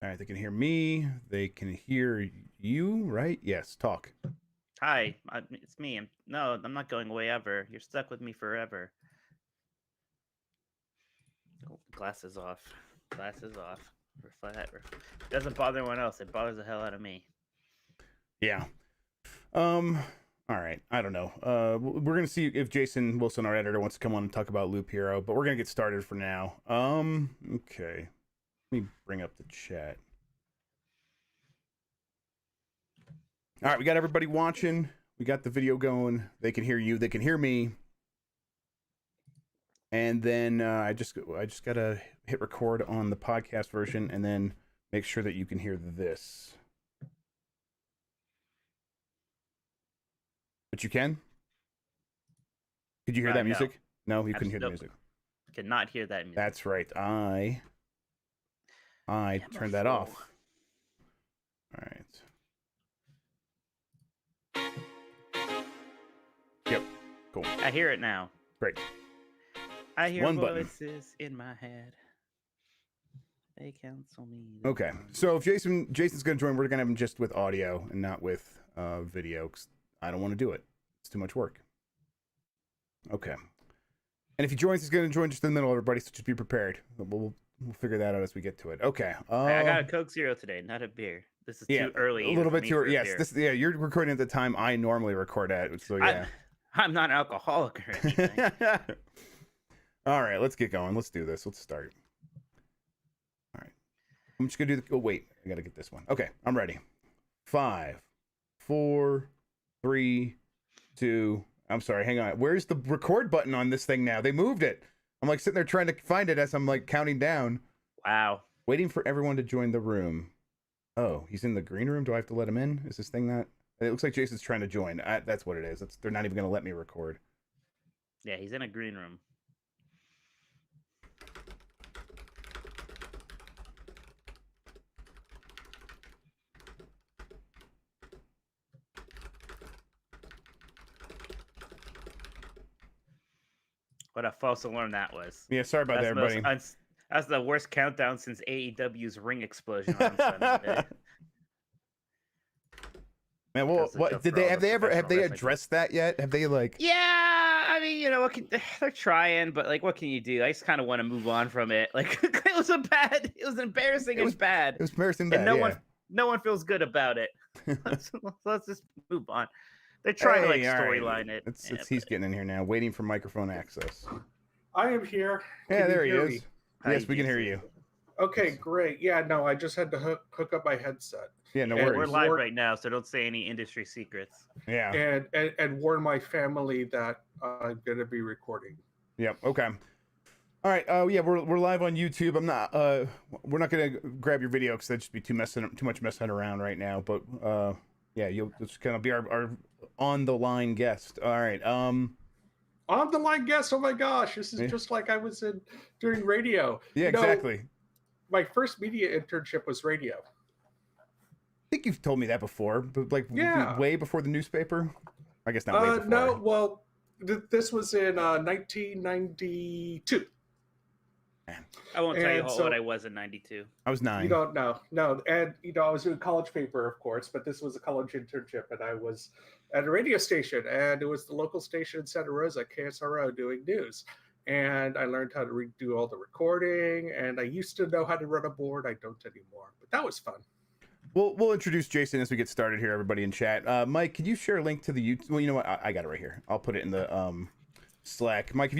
All right, they can hear me. They can hear you, right? Yes, talk. Hi, it's me. I'm not going away ever. You're stuck with me forever. Oh, glasses off. Glasses off. Doesn't bother anyone else. It bothers the hell out of me. Yeah. All right. I don't know. We're gonna see if Jason Wilson, our editor, wants to come on and talk about Loop Hero, but we're gonna get started for now. Okay. Let me bring up the chat. All right, we got everybody watching. We got the video going. They can hear you. They can hear me. And then I just gotta hit record on the podcast version, and then make sure that you can hear this. But you can? Could you hear that music? No, you couldn't hear the music. Could not hear that music. That's right. I turned that off. All right. Yep. Cool. I hear it now. Great. I hear voices in my head. They counsel me. Okay. So if Jason's going to join, we're going to have him just with audio and not with video, because I don't want to do it. It's too much work. Okay. And if he joins, he's going to join just in the middle, everybody, so just be prepared. We'll figure that out as we get to it. Okay. I got a Coke Zero today, not a beer. This is too early. A little bit too early. Yes. You're recording at the time I normally record at. So yeah. I'm not an alcoholic or anything. All right, let's get going. Let's do this. Let's start. All right. I'm just going to do the... Oh, wait. I got to get this one. Okay, I'm ready. 5, 4, 3, 2... I'm sorry, hang on. Where's the record button on this thing now? They moved it. I'm like sitting there trying to find it as I'm like counting down. Wow. Waiting for everyone to join the room. Oh, he's in the green room? Do I have to let him in? Is this thing that... It looks like Jason's trying to join. That's what it is. They're not even going to let me record. Yeah, he's in a green room. What a false alarm that was. Yeah, sorry about that, everybody. That's the worst countdown since AEW's ring explosion on Sunday. Man, well, what did they have they addressed that yet? Have they like? Yeah, I mean, you know, they're trying, but like, what can you do? I just kind of want to move on from it. Like, it was embarrassing and bad. It was embarrassing bad. And no one feels good about it. let's just move on. They're trying to like storyline it. He's getting in here now, waiting for microphone access. I am here. Yeah, there he is. Yes, we can hear you. Okay, great. Yeah, no, I just had to hook up my headset. Yeah, no worries. We're live right now, so don't say any industry secrets. Yeah. And warn my family that I'm going to be recording. Yep. Okay. All right. Yeah, we're live on YouTube. I'm not. We're not going to grab your video because that'd just be too much messing around right now. But yeah, you'll just kind of be our on the line guest. All right. On the line guest. Oh my gosh, this is just like I was doing radio. Yeah, exactly. My first media internship was radio. I think you've told me that before, but like way before the newspaper. I guess not way before. No, well, this was in 1992. I won't tell you what I was in 92. I was 9. You don't know. No, and I was doing college paper, of course, but this was a college internship, and I was at a radio station, and it was the local station in Santa Rosa, KSRO, doing news. And I learned how to do all the recording, and I used to know how to run a board. I don't anymore, but that was fun. We'll introduce Jason as we get started here, everybody in chat. Mike, could you share a link to the YouTube? Well, you know what? I got it right here. I'll put it in the Slack. Mike,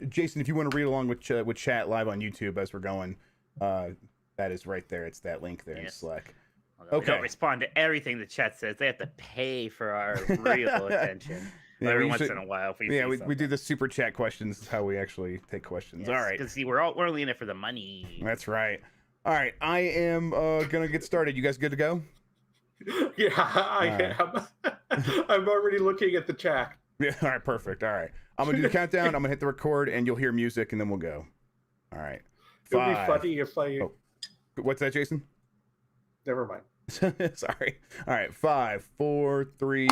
Jason, if you want to read along with chat live on YouTube as we're going, that is right there. It's that link there in Slack. Okay. We don't respond to everything the chat says. They have to pay for our real attention. Yeah, every once in a while. We do the super chat questions. Is how we actually take questions. Yes, all right. Because see, we're only in it for the money. That's right. All right, I am gonna get started. You guys good to go? Yeah, I am. I'm already looking at the chat. Yeah. All right. Perfect. All right. I'm gonna do the countdown. I'm gonna hit the record, and you'll hear music, and then we'll go. All right. 5. It'll be funny if I. Oh. What's that, Jason? Never mind. Sorry. All right. 5, 4, 3.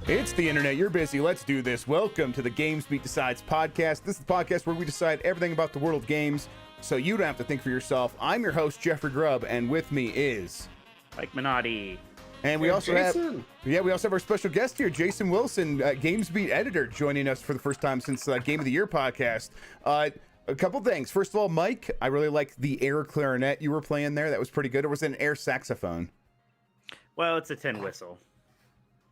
It's the internet. You're busy. Let's do this. Welcome to the Games Beat Decides podcast. This is the podcast where we decide everything about the world of games so you don't have to think for yourself. I'm your host, Jeffrey Grubb, and with me is Mike Minotti. And we also Jason. we also have our special guest here, Jason Wilson, Games Beat editor, joining us for the first time since Game of the Year podcast. A couple things. First of all, Mike, I really liked the air clarinet you were playing there. That was pretty good. Or was it an air saxophone? Well, it's a tin whistle.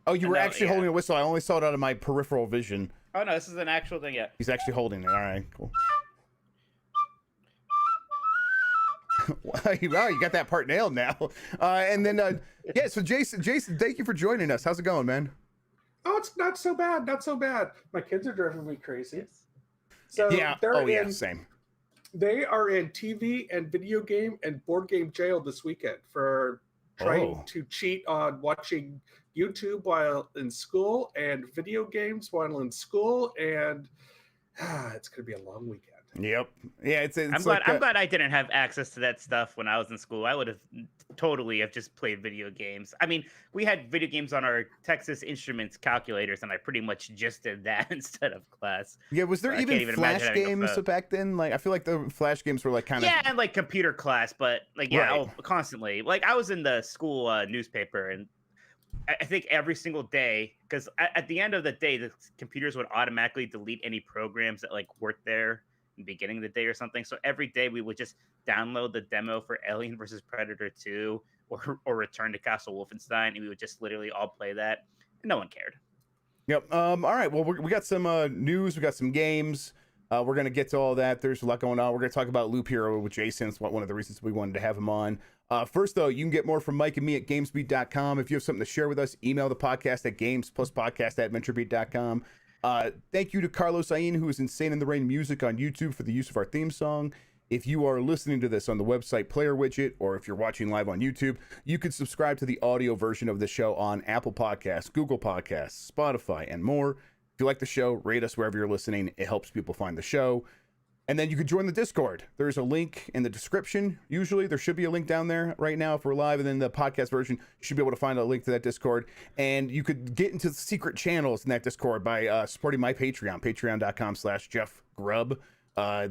Oh, you were actually holding a whistle. I only saw it out of my peripheral vision. Oh, no, this is an actual thing, yeah. He's actually holding it. All right, cool. Wow, you got that part nailed now. And then, yeah, so Jason, thank you for joining us. How's it going, man? Oh, it's not so bad. Not so bad. My kids are driving me crazy. Yes. So Yeah. they're Same. They are in TV and video game and board game jail this weekend for trying to cheat on watching YouTube while in school and video games while in school, and it's going to be a long weekend. Yep. Yeah, it's I'm glad I didn't have access to that stuff when I was in school. I would have totally have just played video games. I mean, we had video games on our Texas Instruments calculators, and I pretty much just did that instead of class. Yeah, was there even flash games back then? Like, I feel like the flash games were like kind of and like computer class, but like constantly. Like I was in the school newspaper, and I think every single day, because at the end of the day, the computers would automatically delete any programs that like weren't there in the beginning of the day or something. So every day we would just download the demo for Alien vs. Predator 2 or Return to Castle Wolfenstein, and we would just literally all play that, and no one cared. Yep. All right. Well, we got some news. We got some games. We're going to get to all that. There's a lot going on. We're going to talk about Loop Hero with Jason. It's one of the reasons we wanted to have him on. First, though, you can get more from Mike and me at gamesbeat.com. If you have something to share with us, email the podcast at games+podcast@venturebeat.com. Thank you to Carlos Ayin, who is Insane in the Rain Music on YouTube, for the use of our theme song. If you are listening to this on the website player widget, or if you're watching live on YouTube, you can subscribe to the audio version of the show on Apple Podcasts, Google Podcasts, Spotify, and more. If you like the show, rate us wherever you're listening. It helps people find the show. And then you can join the Discord. There's a link in the description. Usually there should be a link down there right now if we're live. And then the podcast version, you should be able to find a link to that Discord. And you could get into the secret channels in that Discord by supporting my Patreon, patreon.com/JeffGrubb.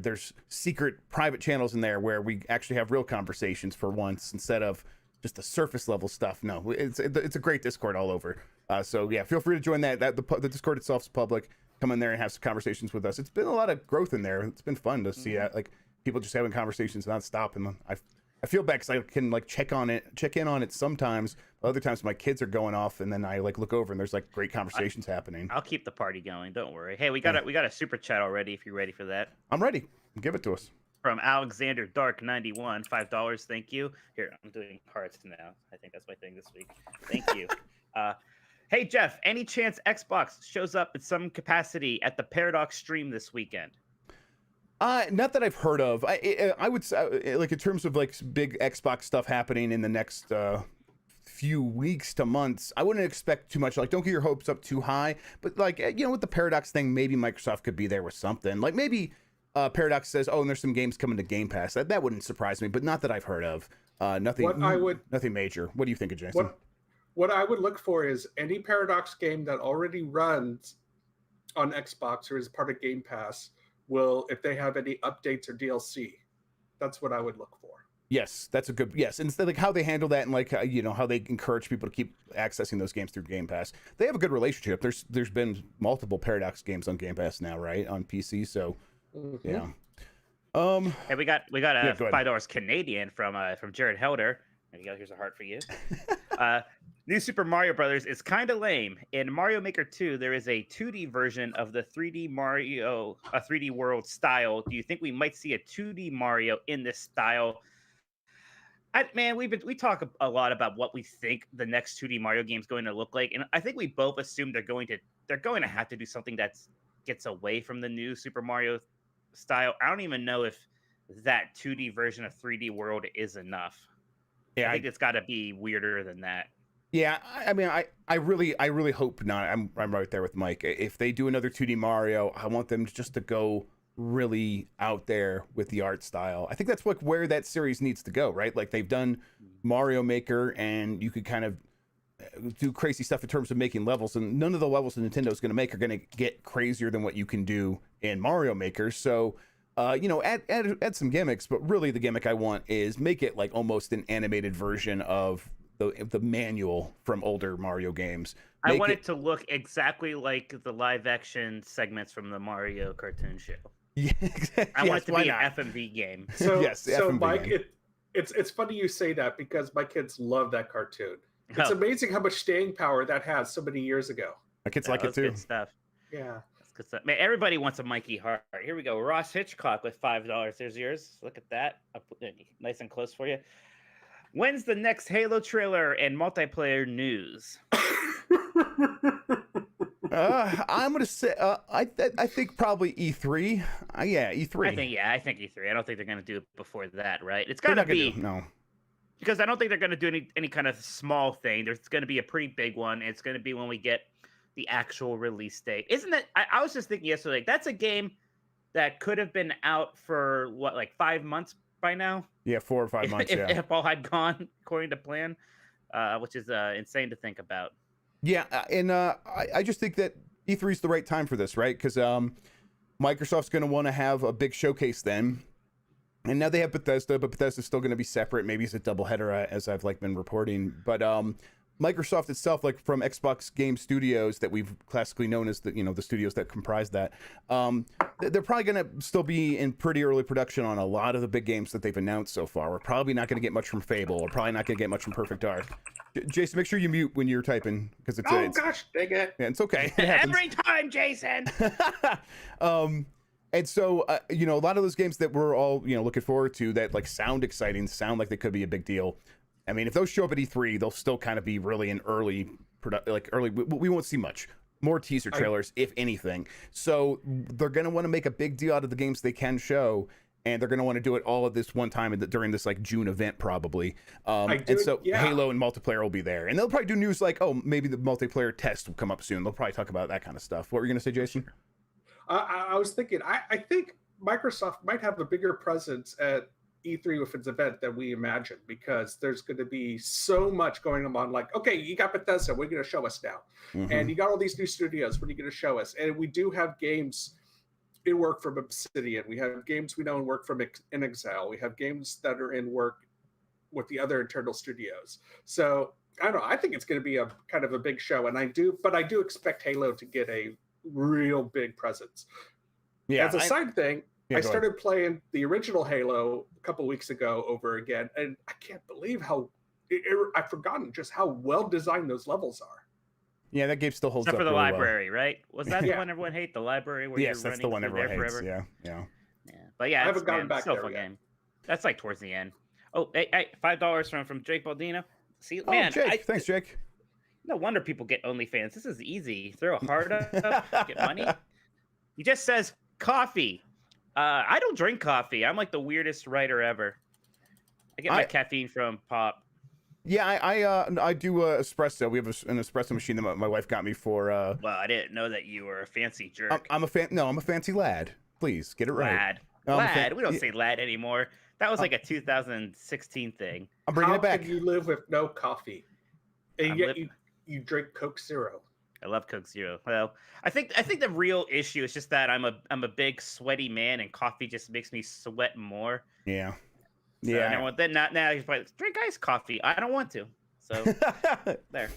There's secret private channels in there where we actually have real conversations for once instead of just the surface level stuff. No, it's a great Discord all over. So yeah, feel free to join that. The Discord itself is public. Come in there and have some conversations with us. It's been a lot of growth in there. It's been fun to see like people just having conversations nonstop. And I feel bad because I can like check in on it sometimes. Other times my kids are going off, and then I like look over and there's like great conversations happening. I'll keep the party going. Don't worry. Hey, we got a super chat already. If you're ready for that, I'm ready. Give it to us. From Alexander Dark 91, $5. Thank you. Here, I'm doing hearts now. I think that's my thing this week. Thank you. Hey, Jeff, any chance Xbox shows up in some capacity at the Paradox stream this weekend? Not that I've heard of. I would say, like, in terms of like big Xbox stuff happening in the next few weeks to months, I wouldn't expect too much. Like, don't get your hopes up too high. But like, with the Paradox thing, maybe Microsoft could be there with something. Like maybe Paradox says, "Oh, and there's some games coming to Game Pass." That wouldn't surprise me, but not that I've heard of. Nothing. Nothing major. What do you think of Jason? What I would look for is any Paradox game that already runs on Xbox or is part of Game Pass will, if they have any updates or DLC, that's what I would look for. Yes, that's a good, yes. And it's like how they handle that, and like, how they encourage people to keep accessing those games through Game Pass. They have a good relationship. There's been multiple Paradox games on Game Pass now, right? On PC. So yeah. Hey, we got a $5 Canadian from Jared Helder. There you go. Here's a heart for you. New Super Mario Brothers is kind of lame. In Mario Maker 2, there is a 2D version of the 3D Mario, a 3D world style. Do you think we might see a 2D Mario in this style? We talk a lot about what we think the next 2D Mario game is going to look like, and I think we both assume they're going to have to do something that gets away from the new Super Mario style. I don't even know if that 2D version of 3D world is enough. Yeah, I think it's got to be weirder than that. Yeah, I mean, I really hope not. I'm right there with Mike. If they do another 2D Mario, I want them just to go really out there with the art style. I think that's where that series needs to go, right? Like they've done Mario Maker, and you could kind of do crazy stuff in terms of making levels, and none of the levels that Nintendo's going to make are going to get crazier than what you can do in Mario Maker. So, add some gimmicks, but really the gimmick I want is make it like almost an animated version of the manual from older Mario games. I want it to look exactly like the live action segments from the Mario cartoon show. Yeah, I want it to be an FMV game. So, yes, so FMV Mike, game. it's funny you say that because my kids love that cartoon. It's amazing how much staying power that has so many years ago. My kids like it too. Good stuff. Yeah. That's good stuff. Man, everybody wants a Mikey Hart. Here we go. Ross Hitchcock with $5. There's yours. Look at that. I'll put it nice and close for you. When's the next Halo trailer and multiplayer news? I'm gonna say I think probably E3. E3. I think E3. I don't think they're gonna do it before that, right? It's gotta be no, because I don't think they're gonna do any kind of small thing. There's gonna be a pretty big one. It's gonna be when we get the actual release date. Isn't that? I was just thinking yesterday. Like, that's a game that could have been out for what, like 5 months by now? Yeah, 4 or 5 months. If all had gone according to plan, which is insane to think about. Yeah, and I just think that E3 is the right time for this, right? Because Microsoft's going to want to have a big showcase then. And now they have Bethesda, but Bethesda's still going to be separate. Maybe it's a doubleheader, as I've been reporting. But Microsoft itself, like from Xbox Game Studios that we've classically known as the studios that comprise that, they're probably going to still be in pretty early production on a lot of the big games that they've announced so far. We're probably not going to get much from Fable. We're probably not going to get much from Perfect Dark. Jason, make sure you mute when you're typing because it's Gosh, dang it! Yeah, it's okay. It happens. Every time, Jason. And so a lot of those games that we're all looking forward to that like sound exciting, sound like they could be a big deal. I mean, if those show up at E3, they'll still kind of be really in early. We won't see much more teaser trailers, if anything. So they're going to want to make a big deal out of the games they can show, and they're going to want to do it all at this one time during this like June event probably. Halo and multiplayer will be there, and they'll probably do news like, oh, maybe the multiplayer test will come up soon. They'll probably talk about that kind of stuff. What were you going to say, Jason? I was thinking, I think Microsoft might have a bigger presence at E3 with its event than we imagined, because there's going to be so much going on. Like, okay, you got Bethesda, what are you going to show us now? Mm-hmm. And you got all these new studios, what are you going to show us? And we do have games in work from Obsidian. We have games we know in work from InXile. We have games that are in work with the other internal studios. So I don't know. I think it's going to be a kind of a big show, and I do expect Halo to get a real big presence. Yeah. As a side thing, I started playing the original Halo a couple weeks ago over again, and I can't believe I've forgotten just how well designed those levels are. Yeah, that game still holds up. Except for the really library, well. Right? Was that the one everyone hated? The library where yes, that's the one everyone hates. Forever? Yeah. But yeah, I haven't gotten back still there a fun yet. game. That's like towards the end. Oh, hey, $5 from Jake Baldino. See, man, Jake, thanks, Jake. No wonder people get OnlyFans. This is easy. Throw a heart up, get money. He just says coffee. I don't drink coffee. I'm like the weirdest writer ever. I get my caffeine from Pop. Yeah, I do espresso. We have an espresso machine that my wife got me for. Well, I didn't know that you were a fancy jerk. I'm a fancy lad. Please get it right. Lad. We don't say lad anymore. That was like a 2016 thing. I'm bringing it back. How can you live with no coffee? And yet you drink Coke Zero. I love Coke Zero. Well, I think the real issue is just that I'm a big sweaty man, and coffee just makes me sweat more. Yeah. So now he's like, drink iced coffee. I don't want to. So there.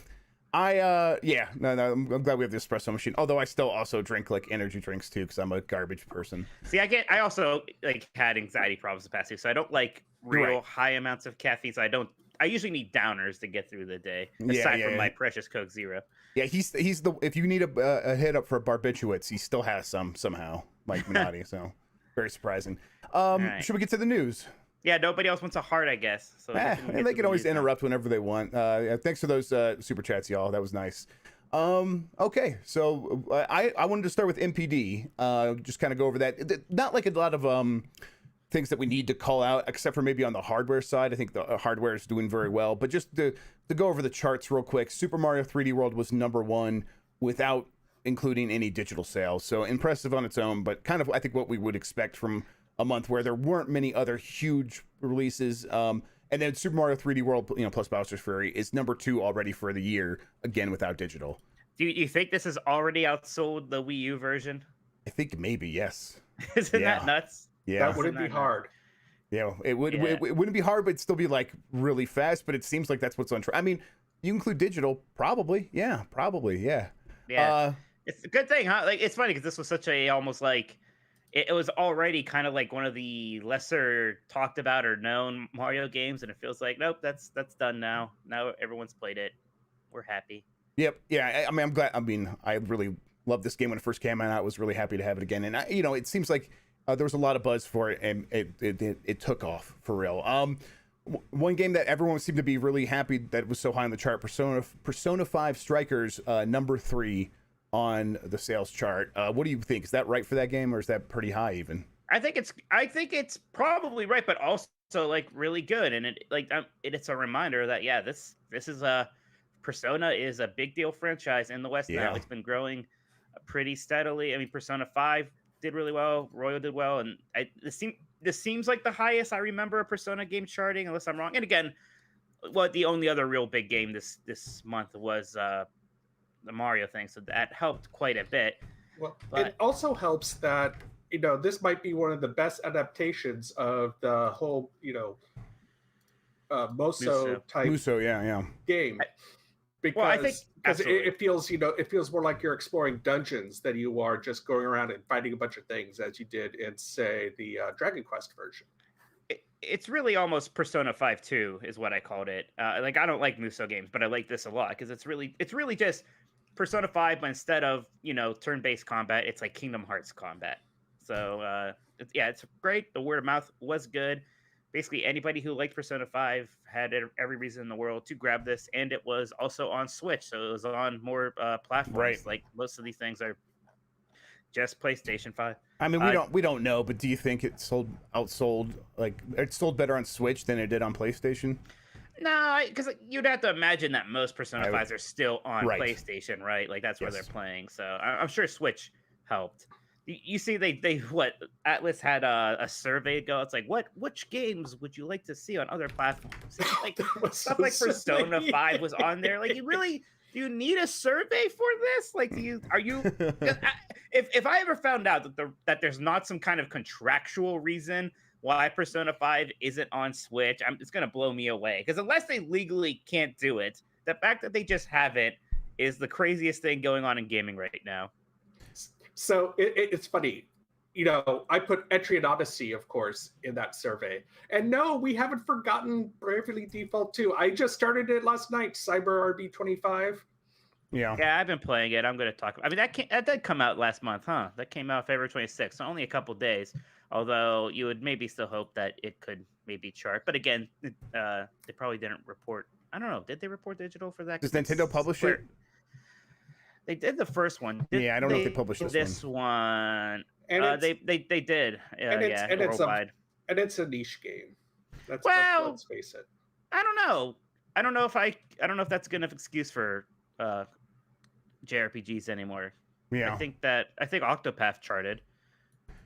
I'm glad we have the espresso machine. Although I still also drink like energy drinks too, because I'm a garbage person. See, I also like had anxiety problems the past week, so I don't like real high amounts of caffeine. So I usually need downers to get through the day, aside from my precious Coke Zero. Yeah, he's the if you need a hit up for barbiturates, he still has some somehow, Mike Minotti. So very surprising. Right. Should we get to the news? Yeah, nobody else wants a heart, I guess. So and they can always interrupt whenever they want. Thanks for those super chats, y'all. That was nice. Okay, so I wanted to start with NPD. Just kind of go over that. Not like a lot of things that we need to call out, except for maybe on the hardware side. I think the hardware is doing very well. But just to go over the charts real quick, Super Mario 3D World was #1 without including any digital sales. So impressive on its own, but kind of I think what we would expect from a month where there weren't many other huge releases. And then Super Mario 3D World, plus Bowser's Fury is number 2 already for the year, again without digital. Do you think this has already outsold the Wii U version? I think maybe, yes. Isn't that nuts? Yeah. That wouldn't be hard. Yeah, it wouldn't be hard, but it'd still be like really fast. But it seems like that's what's on track. I mean, you include digital, probably. Yeah, probably. Yeah. Yeah. It's a good thing, huh? Like, it's funny because this was such a almost like it was already kind of like one of the lesser talked about or known Mario games, and it feels like nope, that's done now. Now everyone's played it. We're happy. Yep. Yeah. I mean, I'm glad. I mean, I really loved this game when it first came out. I was really happy to have it again, and it seems like there was a lot of buzz for it, and it took off for real. One game that everyone seemed to be really happy that was so high on the chart, Persona 5 Strikers, number 3 on the sales chart. What do you think? Is that right for that game, or is that pretty high even? I think it's probably right, but also like really good, and it's a reminder that this is a Persona is a big deal franchise in the West now. It's been growing pretty steadily. I mean, Persona 5 did really well, Royal did well, and this seems like the highest I remember a Persona game charting, unless I'm wrong. And again, the only other real big game this month was the Mario thing, so that helped quite a bit. Well, it also helps that this might be one of the best adaptations of the whole Muso type game. Because I think it feels more like you're exploring dungeons than you are just going around and fighting a bunch of things as you did in, say, the Dragon Quest version. It's really almost Persona 5 2 is what I called it. I don't like Muso games, but I like this a lot because it's really just Persona 5, but instead of turn-based combat, it's like Kingdom Hearts combat. So it's great. The word of mouth was good. Basically, anybody who liked Persona 5 had every reason in the world to grab this, and it was also on Switch, so it was on more platforms. Right. Like most of these things are just PlayStation 5. I mean, we don't know, but do you think it outsold, like it sold better on Switch than it did on PlayStation? No, because you'd have to imagine that most Persona 5s are still on PlayStation, right? Like that's where they're playing. So I'm sure Switch helped. You see, Atlas had a survey go. It's like, which games would you like to see on other platforms? Like stuff like Persona 5 was on there. Like, do you need a survey for this? Like, if I ever found out that there's not some kind of contractual reason why Persona 5 isn't on Switch, it's gonna blow me away. Because unless they legally can't do it, the fact that they just haven't is the craziest thing going on in gaming right now. So it's funny, I put Etrian Odyssey, of course, in that survey. And no, we haven't forgotten Bravely Default 2. I just started it last night, Cyber RB25. Yeah, I've been playing it. I'm going to talk. I mean, that did come out last month, huh? That came out February 26th, so only a couple days. Although you would maybe still hope that it could maybe chart. But again, they probably didn't report. I don't know. Did they report digital for that? Does Nintendo publish it? They did the first one. I don't know if they published this one. And they did. Worldwide. It's a niche game. Let's face it. I don't know. I don't know if that's a good enough excuse for JRPGs anymore. Yeah. I think Octopath charted.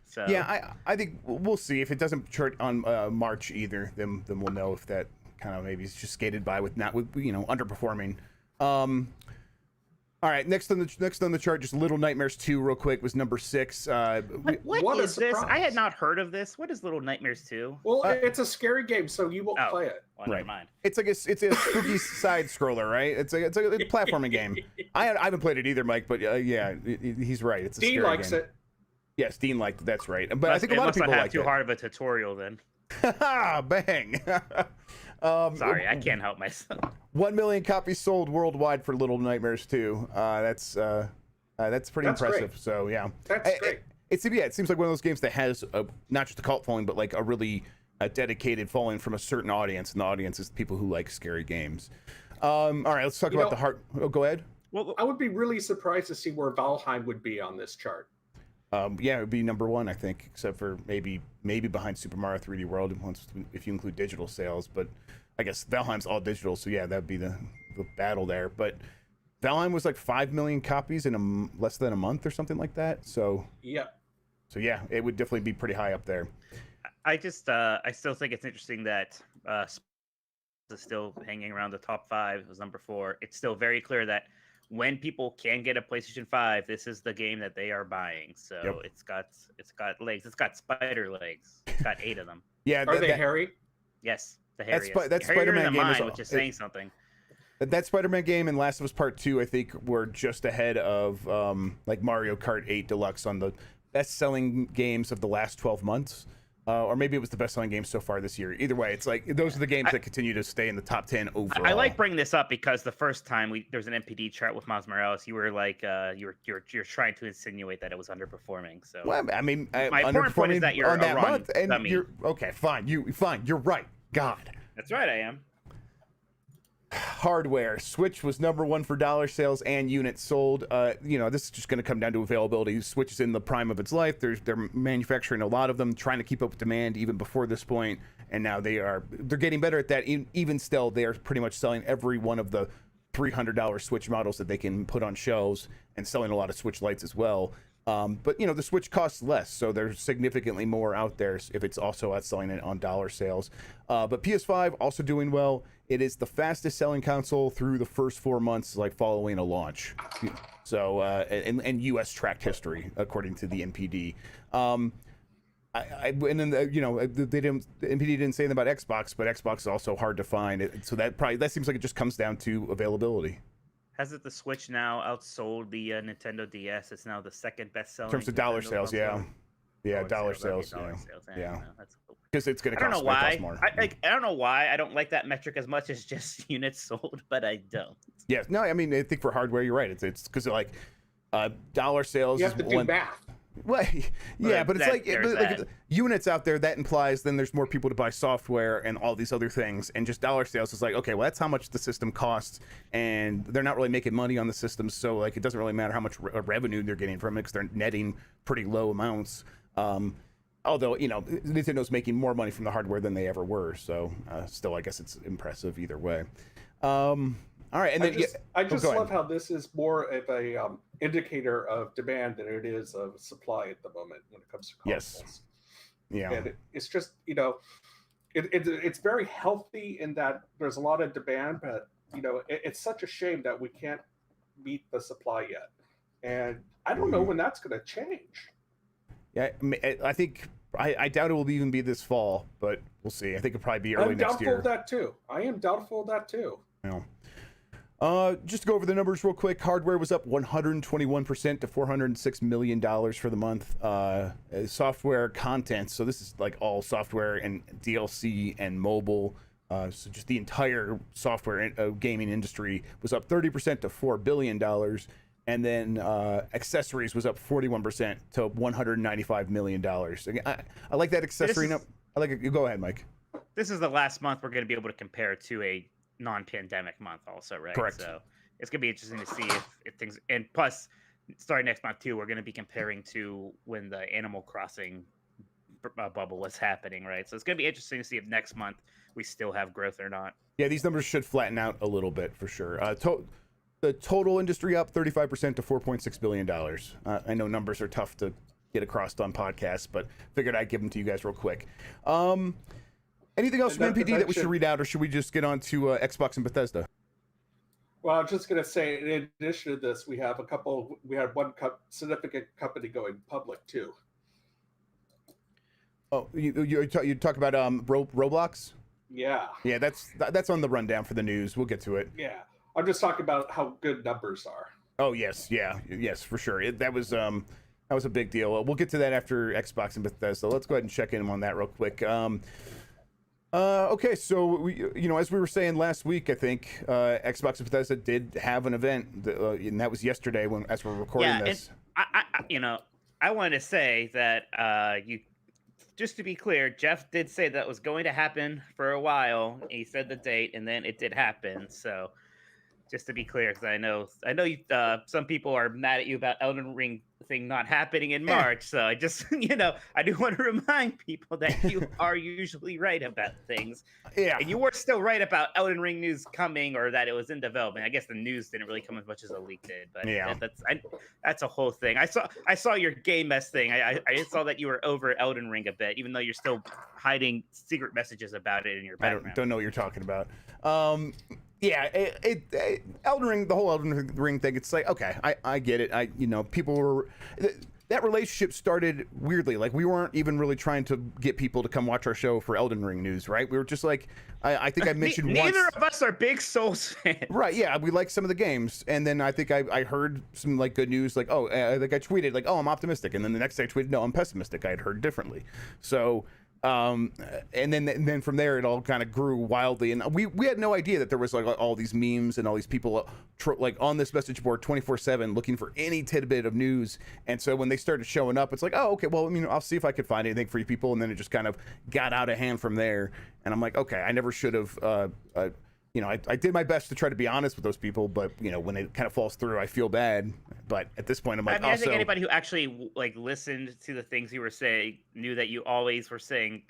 So yeah, I think we'll see. If it doesn't chart on March either, then we'll know if that kind of maybe is just skated by with underperforming. All right, next on the chart, just Little Nightmares 2 real quick was number 6. What is this? I had not heard of this. What is Little Nightmares 2? Well, it's a scary game, so you won't play it. Well, never mind. It's a spooky side scroller, right? It's a platforming game. I haven't played it either, Mike, but he's right. It's a Dean scary likes game. it. Yes, Dean liked it. That's right. But I think a lot of people like it. Too hard of a tutorial then. Bang. Sorry, I can't help myself. 1 million copies sold worldwide for Little Nightmares 2. That's pretty impressive. Great. So yeah, that's great. It seems like one of those games that has not just a cult following, but like a really dedicated following from a certain audience, and the audience is people who like scary games. All right, let's talk about the heart. Oh, go ahead. Well, I would be really surprised to see where Valheim would be on this chart. It would be number 1, I think, except for maybe behind Super Mario 3D World if you include digital sales. But I guess Valheim's all digital, so yeah, that'd be the battle there. But Valheim was like 5 million copies in less than a month or something like that. So yeah, it would definitely be pretty high up there. I still think it's interesting that is still hanging around the top 5. It was number 4. It's still very clear that when people can get a PlayStation 5, this is the game that they are buying. So it's got legs. It's got spider legs. It's got 8 of them. Yeah, Are they hairy? Yes, the hairiest. That Hairier Spider-Man than game mine, which is saying something. That Spider-Man game and Last of Us Part 2, I think, were just ahead of like Mario Kart 8 Deluxe on the best-selling games of the last 12 months. Or maybe it was the best-selling game so far this year. Either way, it's like those are the games that continue to stay in the top 10 overall. I like bringing this up because the first time there's an NPD chart with Miles Morales, you were like you're trying to insinuate that it was underperforming. So well, I mean, my important point is that you're on that wrong month, and dummy. you're okay. Fine, you're right. God, that's right, I am. Hardware. Switch was number 1 for dollar sales and units sold. This is just going to come down to availability. Switch is in the prime of its life. They're manufacturing a lot of them, trying to keep up with demand even before this point, and now they're getting better at that. Even still, they are pretty much selling every one of the $300 Switch models that they can put on shelves, and selling a lot of Switch Lites as well. But the Switch costs less, so there's significantly more out there if it's also outselling it on dollar sales. But PS5 also doing well. It is the fastest selling console through the first 4 months, like following a launch. So, and U.S. tracked history according to the NPD. And then the NPD didn't say anything about Xbox, but Xbox is also hard to find. So that seems like it just comes down to availability. Hasn't the Switch now outsold the Nintendo DS? It's now the second best-selling. In terms of dollar sales, console. yeah, dollar sales, yeah. Because it's going to cost more. I don't know why I don't like that metric as much as just units sold, but I don't. Yeah, no, I mean, I think for hardware, you're right. It's because like dollar sales. You have to do math. Well, yeah, but it's like units out there. That implies then there's more people to buy software and all these other things, and just dollar sales is like, okay, well, that's how much the system costs, and they're not really making money on the system, so like it doesn't really matter how much revenue they're getting from it because they're netting pretty low amounts. Although Nintendo's making more money from the hardware than they ever were, so still, I guess it's impressive either way. All right, and then I just love how this is more of a indicator of demand than it is of supply at the moment when it comes to consoles. Yes. Yeah. And it's just it's very healthy in that there's a lot of demand, but it's such a shame that we can't meet the supply yet, and I don't know when that's going to change. Yeah, I think I doubt it will even be this fall, but we'll see. I think it'll probably be early next year. I'm doubtful of that too. I am doubtful of that too. Yeah. Just to go over the numbers real quick. Hardware was up 121% to $406 million for the month. Software content, so this is like all software and DLC and mobile. So just the entire software gaming industry was up 30% to $4 billion. And then accessories was up 41% to $195 million. I like that accessory. I like it. Go ahead, Mike. This is the last month we're going to be able to compare to a non-pandemic month also, right? Correct. So it's going to be interesting to see if things, and plus starting next month too, we're going to be comparing to when the Animal Crossing bubble was happening, right? So it's going to be interesting to see if next month we still have growth or not. Yeah, these numbers should flatten out a little bit for sure. The total industry up 35% to $4.6 billion. I know numbers are tough to get across on podcasts, but figured I'd give them to you guys real quick. Anything else from NPD that we should read out, or should we just get on to Xbox and Bethesda? Well, I'm just going to say, in addition to this, we had one significant company going public too. Oh, you talk about Roblox? Yeah. Yeah, that's on the rundown for the news. We'll get to it. Yeah, I'm just talking about how good numbers are. Oh yes, for sure. That was a big deal. We'll get to that after Xbox and Bethesda. Let's go ahead and check in on that real quick. Okay, so as we were saying last week, I think Xbox and Bethesda did have an event, and that was yesterday as we're recording this. And I wanted to say that just to be clear, Jeff did say that was going to happen for a while. He said the date, and then it did happen. So just to be clear, because I know you, some people are mad at you about Elden Ring thing not happening in March. So I just, I do want to remind people that you are usually right about things. Yeah. And you were still right about Elden Ring news coming, or that it was in development. I guess the news didn't really come as much as a leak did, but yeah, that's a whole thing. I saw your game mess thing. I saw that you were over Elden Ring a bit, even though you're still hiding secret messages about it in your background. I don't know what you're talking about. Yeah, Elden Ring, the whole Elden Ring thing. It's like, okay, I get it. People were. That relationship started weirdly. Like, we weren't even really trying to get people to come watch our show for Elden Ring news, right? We were just like, I think I mentioned neither of us are big Souls fans. Right, yeah, we like some of the games. And then I think I heard some, like, good news, like, I tweeted, like, I'm optimistic. And then the next day I tweeted, no, I'm pessimistic. I had heard differently. So, and then from there it all kind of grew wildly, and we had no idea that there was like all these memes and all these people like on this message board 24/7 looking for any tidbit of news. And so when they started showing up, it's like, oh, okay, well, I mean, I'll see if I could find anything for you people. And then it just kind of got out of hand from there. And I'm like, okay, I never should have I did my best to try to be honest with those people, but when it kind of falls through, I feel bad. But at this point, I'm like, I think anybody who actually like listened to the things you were saying knew that you always were saying.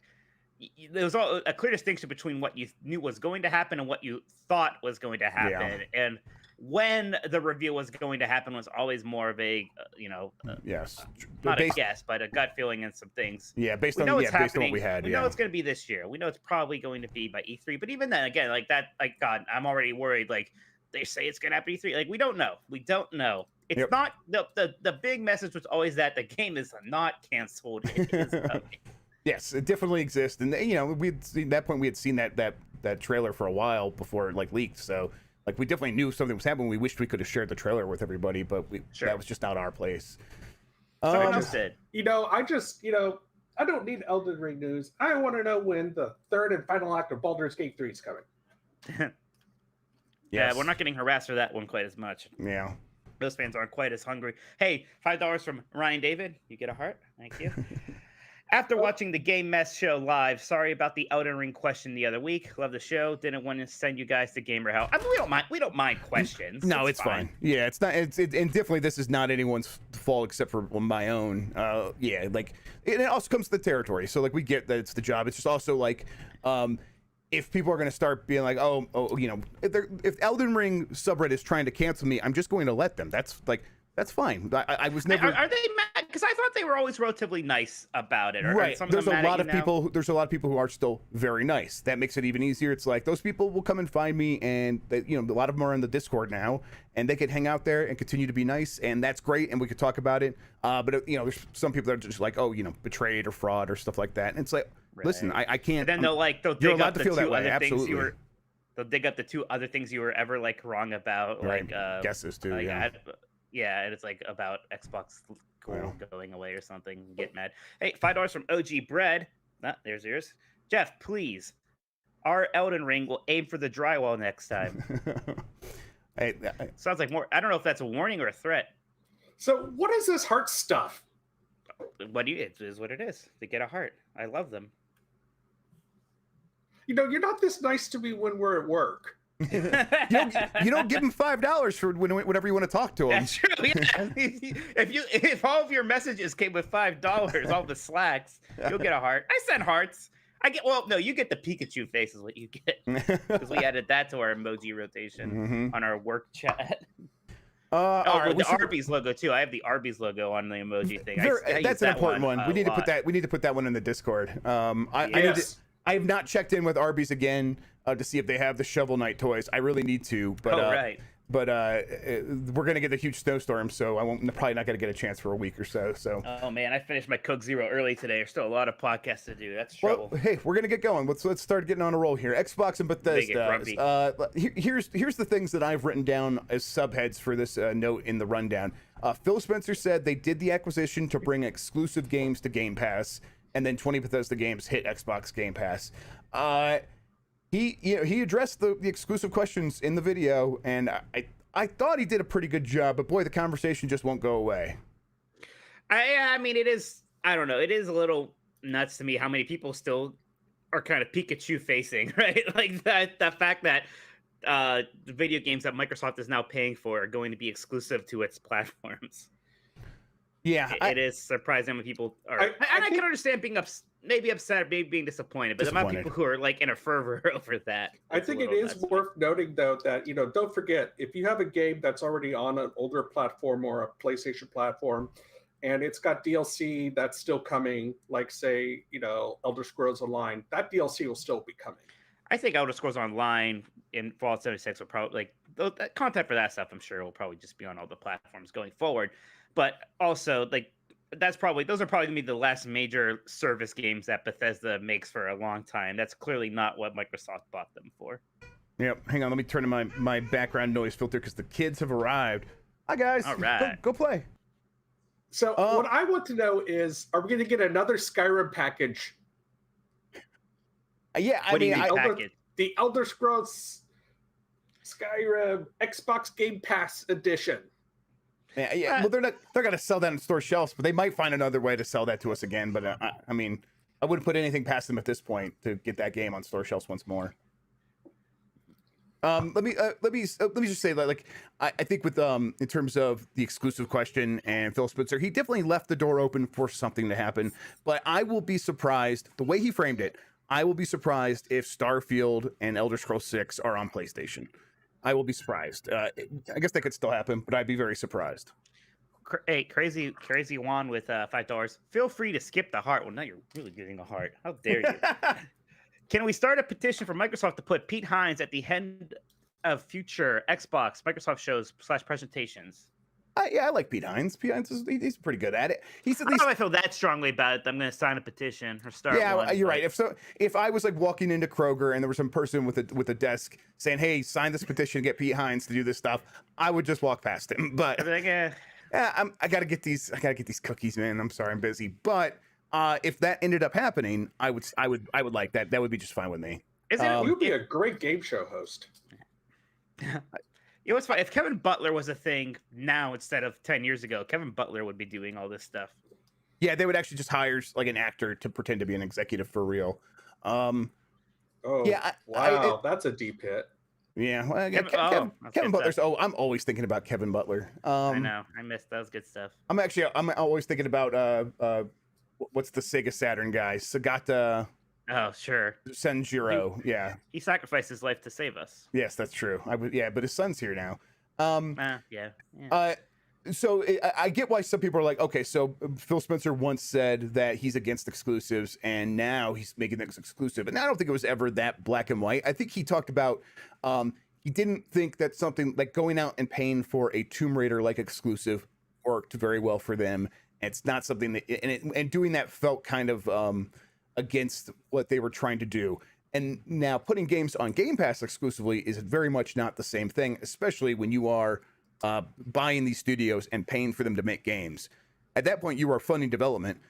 There was a clear distinction between what you knew was going to happen and what you thought was going to happen, and when the reveal was going to happen was always more of a yes, not a guess, but a gut feeling and some things. Yeah, based on what we had. We know it's going to be this year. We know it's probably going to be by E3. But even then, again, like that, like God, I'm already worried. Like they say it's going to happen E3. Like we don't know. We don't know. It's not the big message was always that the game is not canceled. It is coming. Yes, it definitely exists, and we'd seen that point. We had seen that trailer for a while before it like leaked. So like we definitely knew something was happening. We wished we could have shared the trailer with everybody, but that was just not our place. Someone else did. I don't need Elden Ring news. I want to know when the third and final act of Baldur's Gate 3 is coming. Yes. Yeah, we're not getting harassed for that one quite as much. Yeah. Those fans aren't quite as hungry. Hey, $5 from Ryan David. You get a heart. Thank you. After watching the Game Mess show live, sorry about the Elden Ring question the other week. Love the show. Didn't want to send you guys to Gamer Hell. I mean, we don't mind questions. No, it's fine. Yeah, it's not. And definitely this is not anyone's fault except for my own. Yeah, like it also comes to the territory. So like we get that it's the job. It's just also like, if people are going to start being like, if Elden Ring subreddit is trying to cancel me, I'm just going to let them. That's fine. I was never. Are they mad? Because I thought they were always relatively nice about it. Right. There's a lot of people. There's a lot of people who are still very nice. That makes it even easier. It's like those people will come and find me, and they, a lot of them are in the Discord now, and they could hang out there and continue to be nice, and that's great, and we could talk about it. But there's some people that are just like, betrayed or fraud or stuff like that, and it's like, listen, I can't. And then they'll dig up the two other things you were. They'll dig up the two other things you were ever like wrong about, right. Guesses too. Yeah, and it's like about Xbox going away or something. Get mad. Hey, $5 from OG Bread. There's yours. Jeff, please. Our Elden Ring will aim for the drywall next time. Sounds like more. I don't know if that's a warning or a threat. So what is this heart stuff? It is what it is. They get a heart. I love them. You're not this nice to me when we're at work. you don't give them $5 for whenever you want to talk to them. That's true. Yeah. if all of your messages came with $5, all the slacks, you'll get a heart. I send hearts. You get the Pikachu face is what you get, because we added that to our emoji rotation on our work chat. The Arby's logo too. I have the Arby's logo on the emoji thing. That's an important one. We need to put that. We need to put that one in the Discord. I have not checked in with Arby's again to see if they have the Shovel Knight toys. I really need to, but but we're gonna get a huge snowstorm, so probably not gonna get a chance for a week or so. So. Oh man, I finished my Coke Zero early today. There's still a lot of podcasts to do. That's trouble. Well, hey, we're gonna get going. Let's start getting on a roll here. Xbox and Bethesda. Here's the things that I've written down as subheads for this note in the rundown. Phil Spencer said they did the acquisition to bring exclusive games to Game Pass, and then 20 Bethesda games hit Xbox Game Pass. He addressed the exclusive questions in the video, and I thought he did a pretty good job, but boy, the conversation just won't go away. I mean, it is, I don't know, it is a little nuts to me how many people still are kind of Pikachu facing, right? Like the fact that the video games that Microsoft is now paying for are going to be exclusive to its platforms. Yeah, It is surprising when people are. I And I think- can understand being maybe upset, maybe being disappointed, but the amount of people who are like in a fervor over that. I it's a think it little is nuts. worth noting, though, that don't forget, if you have a game that's already on an older platform or a PlayStation platform, and it's got DLC that's still coming, like say Elder Scrolls Online, that DLC will still be coming. I think Elder Scrolls Online in Fallout 76 will probably that content for that stuff. I'm sure will probably just be on all the platforms going forward. But also, like those are probably gonna be the last major service games that Bethesda makes for a long time. That's clearly not what Microsoft bought them for. Yep. Hang on, let me turn to my background noise filter because the kids have arrived. Hi guys. All right. Go play. So what I want to know is, are we going to get another Skyrim package? Yeah, I What do mean, you mean package? The Elder Scrolls Skyrim Xbox Game Pass edition. yeah. Well, they're gonna sell that on store shelves, but they might find another way to sell that to us again. But I mean, I wouldn't put anything past them at this point to get that game on store shelves once more. Let me just say that, like, I think with in terms of the exclusive question and Phil Spencer, he definitely left the door open for something to happen. But I will be surprised the way he framed it. I will be surprised if Starfield and Elder Scrolls 6 are on PlayStation. I will be surprised. I guess that could still happen, but I'd be very surprised. Hey, crazy Juan with $5. Feel free to skip the heart. Well, now you're really getting a heart. How dare you? Can we start a petition for Microsoft to put Pete Hines at the head of future Xbox Microsoft shows / presentations? Yeah, I like Pete Hines. Pete Hines he's pretty good at it. He's at I don't least. know if I feel that strongly about it. I'm going to sign a petition or start. Yeah, one, you're but- right. If I was like walking into Kroger and there was some person with a desk saying, "Hey, sign this petition, get Pete Hines to do this stuff," I would just walk past him. But I'd be like, I gotta get these cookies, man. I'm sorry, I'm busy. But if that ended up happening, I would like that. That would be just fine with me. Isn't You'd be a great game show host. You know what's funny? If Kevin Butler was a thing now instead of 10 years ago, Kevin Butler would be doing all this stuff. Yeah, they would actually just hire like an actor to pretend to be an executive for real. Oh, yeah, wow, that's a deep hit. Yeah, well, Kevin Kevin Butler's. Oh, I'm always thinking about Kevin Butler. I know, I missed that. Was good stuff. I'm always thinking about what's the Sega Saturn guy? Sagata Oh, sure. Senjiro. Yeah. He sacrificed his life to save us. Yes, that's true. Yeah, but his son's here now. Yeah. So I get why some people are like, okay, so Phil Spencer once said that he's against exclusives, and now he's making this exclusive. And I don't think it was ever that black and white. I think he talked about he didn't think that something like going out and paying for a Tomb Raider like exclusive worked very well for them. It's not something that and doing that felt kind of against what they were trying to do. And now putting games on Game Pass exclusively is very much not the same thing, especially when you are buying these studios and paying for them to make games. At that point, you are funding development.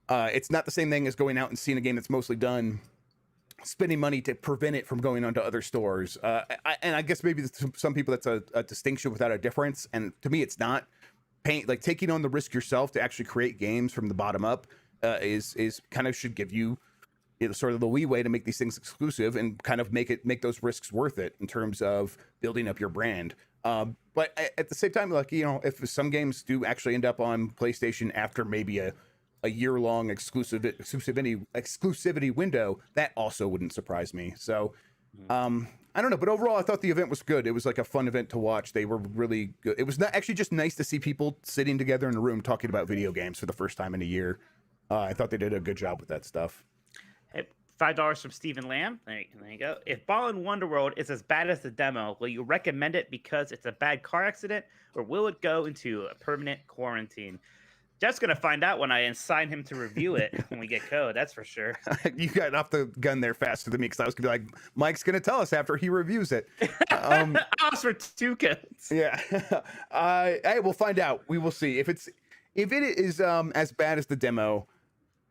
It's not the same thing as going out and seeing a game that's mostly done, spending money to prevent it from going onto other stores. And I guess maybe some people that's a distinction without a difference. And to me, it's not. Taking on the risk yourself to actually create games from the bottom up is kind of should give you sort of the leeway to make these things exclusive and kind of make those risks worth it in terms of building up your brand. But at the same time, like, if some games do actually end up on PlayStation after maybe a year-long exclusivity window, that also wouldn't surprise me. So I don't know, but overall I thought the event was good. It was like a fun event to watch. They were really good. It was not actually just nice to see people sitting together in a room talking about video games for the first time in a year. I thought they did a good job with that stuff. Hey, $5 from Stephen Lamb. There you go. If Ball in Wonderworld is as bad as the demo, will you recommend it because it's a bad car accident, or will it go into a permanent quarantine? Jeff's gonna find out when I assign him to review it when we get code. That's for sure. You got off the gun there faster than me because I was gonna be like, Mike's gonna tell us after he reviews it. I asked for 2 codes. Yeah. Hey, we'll find out. We will see if it is as bad as the demo.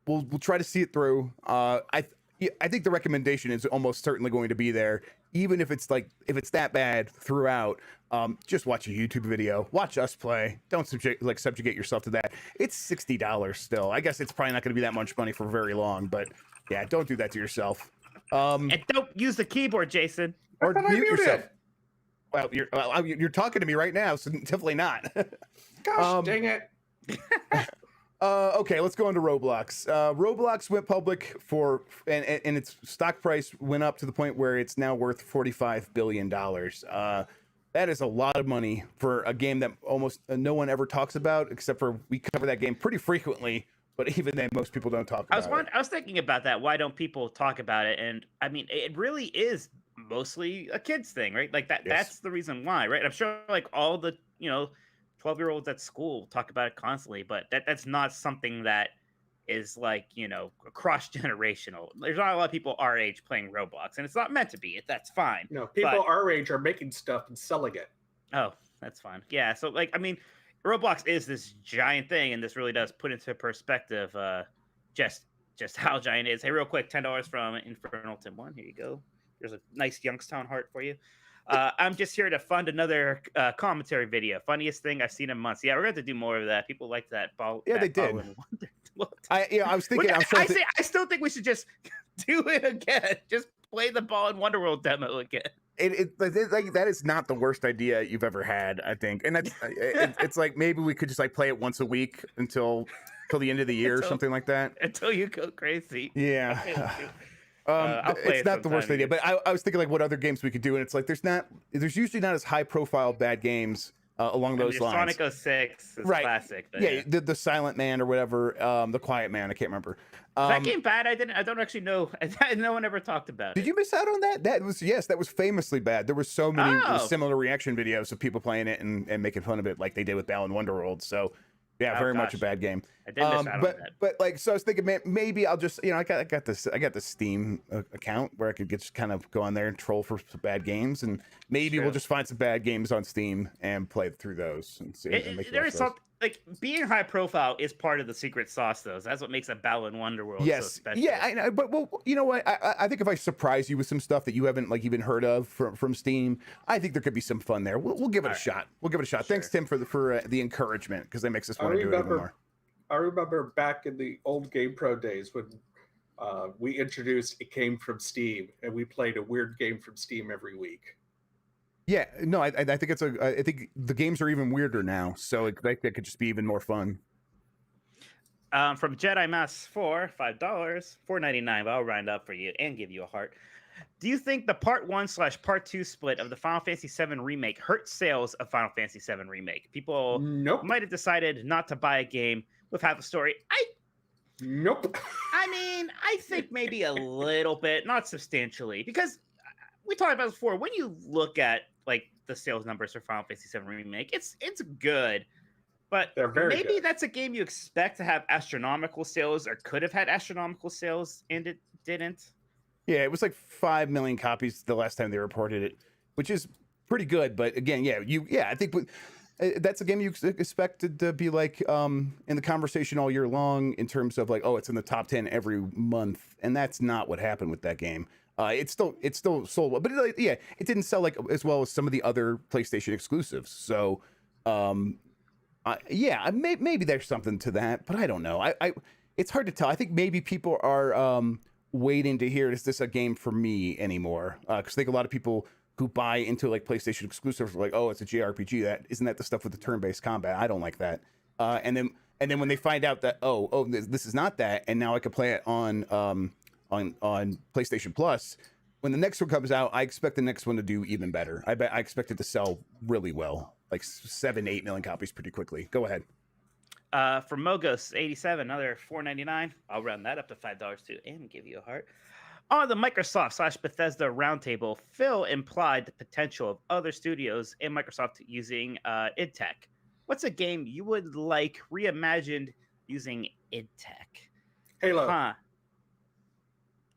We'll try to see it through. I think the recommendation is almost certainly going to be there, even if it's that bad throughout. Just watch a YouTube video, watch us play. Don't subjugate yourself to that. It's $60 still. I guess it's probably not going to be that much money for very long, but yeah, don't do that to yourself. And don't use the keyboard, Jason. Or I mute muted. yourself. Well, you're talking to me right now, so definitely not. Gosh, dang it. Okay, let's go into Roblox. Roblox went public and its stock price went up to the point where it's now worth $45 billion. That is a lot of money for a game that almost no one ever talks about, except for we cover that game pretty frequently. But even then, most people don't talk about it. I was thinking about that. Why don't people talk about it? And I mean, it really is mostly a kids thing, right? Like that. Yes. That's the reason why, right? I'm sure like all the 12-year-olds at school talk about it constantly, but that's not something that is like cross generational. There's not a lot of people our age playing Roblox, and it's not meant to be. That's fine. No, people our age are making stuff and selling it. Oh, that's fine. Yeah. So like, I mean, Roblox is this giant thing, and this really does put into perspective just how giant it is. Hey, real quick, $10 from Infernal Tim 1. Here you go. There's a nice Youngstown heart for you. I'm just here to fund another commentary video. Funniest thing I've seen in months. Yeah, we're going to do more of that. People like that ball. Yeah, they did. I was thinking. I still think we should just do it again. Just play the Ball in Wonderworld demo again. Like that is not the worst idea you've ever had, I think. And that's it's like maybe we could just like play it once a week until the end of the year or something like that. Until you go crazy. Yeah. It's not the worst idea, but I was thinking like what other games we could do, and it's like there's usually not as high profile bad games along those lines. Sonic 06 is right. Classic. Yeah, the Silent Man or whatever, the Quiet Man. I can't remember. Is that game bad? I don't actually know. No one ever talked about it. Did you miss out on that? That was famously bad. There were so many similar reaction videos of people playing it and making fun of it, like they did with Ball in Wonderworld. So. Yeah, very much a bad game. I did miss out on that. But like, so I was thinking, maybe I'll just, I got the Steam account where I could just kind of go on there and troll for some bad games, and maybe we'll just find some bad games on Steam and play through those and see. There is something like being high profile is part of the secret sauce, though. So that's what makes a Ball in Wonderworld so special. Yeah, I know. But well, you know what? I think if I surprise you with some stuff that you haven't like even heard of from Steam, I think there could be some fun there. We'll give it a shot. We'll give it a shot. Sure. Thanks, Tim, for the encouragement, because that makes us want to do it even more. I remember back in the old GamePro days when we introduced It Came From Steam, and we played a weird game from Steam every week. Yeah, no, I think I think the games are even weirder now, so it could just be even more fun. From Jedi Mass 4, $5, $4.99. But I'll round up for you and give you a heart. Do you think the Part 1/Part 2 split of the Final Fantasy VII Remake hurt sales of Final Fantasy VII Remake? People might have decided not to buy a game with half a story. Nope. I mean, I think maybe a little bit, not substantially, because we talked about this before. When you look at like the sales numbers for Final Fantasy VII Remake, it's good, but maybe good. That's a game you expect to have astronomical sales, or could have had astronomical sales, and it didn't. Yeah, it was like 5 million copies the last time they reported it, which is pretty good. But again, I think that's a game you expected to be like in the conversation all year long in terms of like, oh, it's in the top 10 every month, and that's not what happened with that game. It's still sold well, but it didn't sell like as well as some of the other PlayStation exclusives. So, maybe there's something to that, but I don't know. It's hard to tell. I think maybe people are waiting to hear, is this a game for me anymore? Because I think a lot of people who buy into like PlayStation exclusives are like, oh, it's a JRPG. Isn't that the stuff with the turn-based combat? I don't like that. And then when they find out that this is not that, and now I can play it on PlayStation Plus, when the next one comes out, I expect the next one to do even better. I expect it to sell really well, like 7-8 million copies pretty quickly. Go ahead. For Mogos 87, another $4.99. I'll round that up to $5 too, and give you a heart. On the Microsoft/Bethesda roundtable, Phil implied the potential of other studios and Microsoft using id Tech. What's a game you would like reimagined using id Tech? Halo. Huh.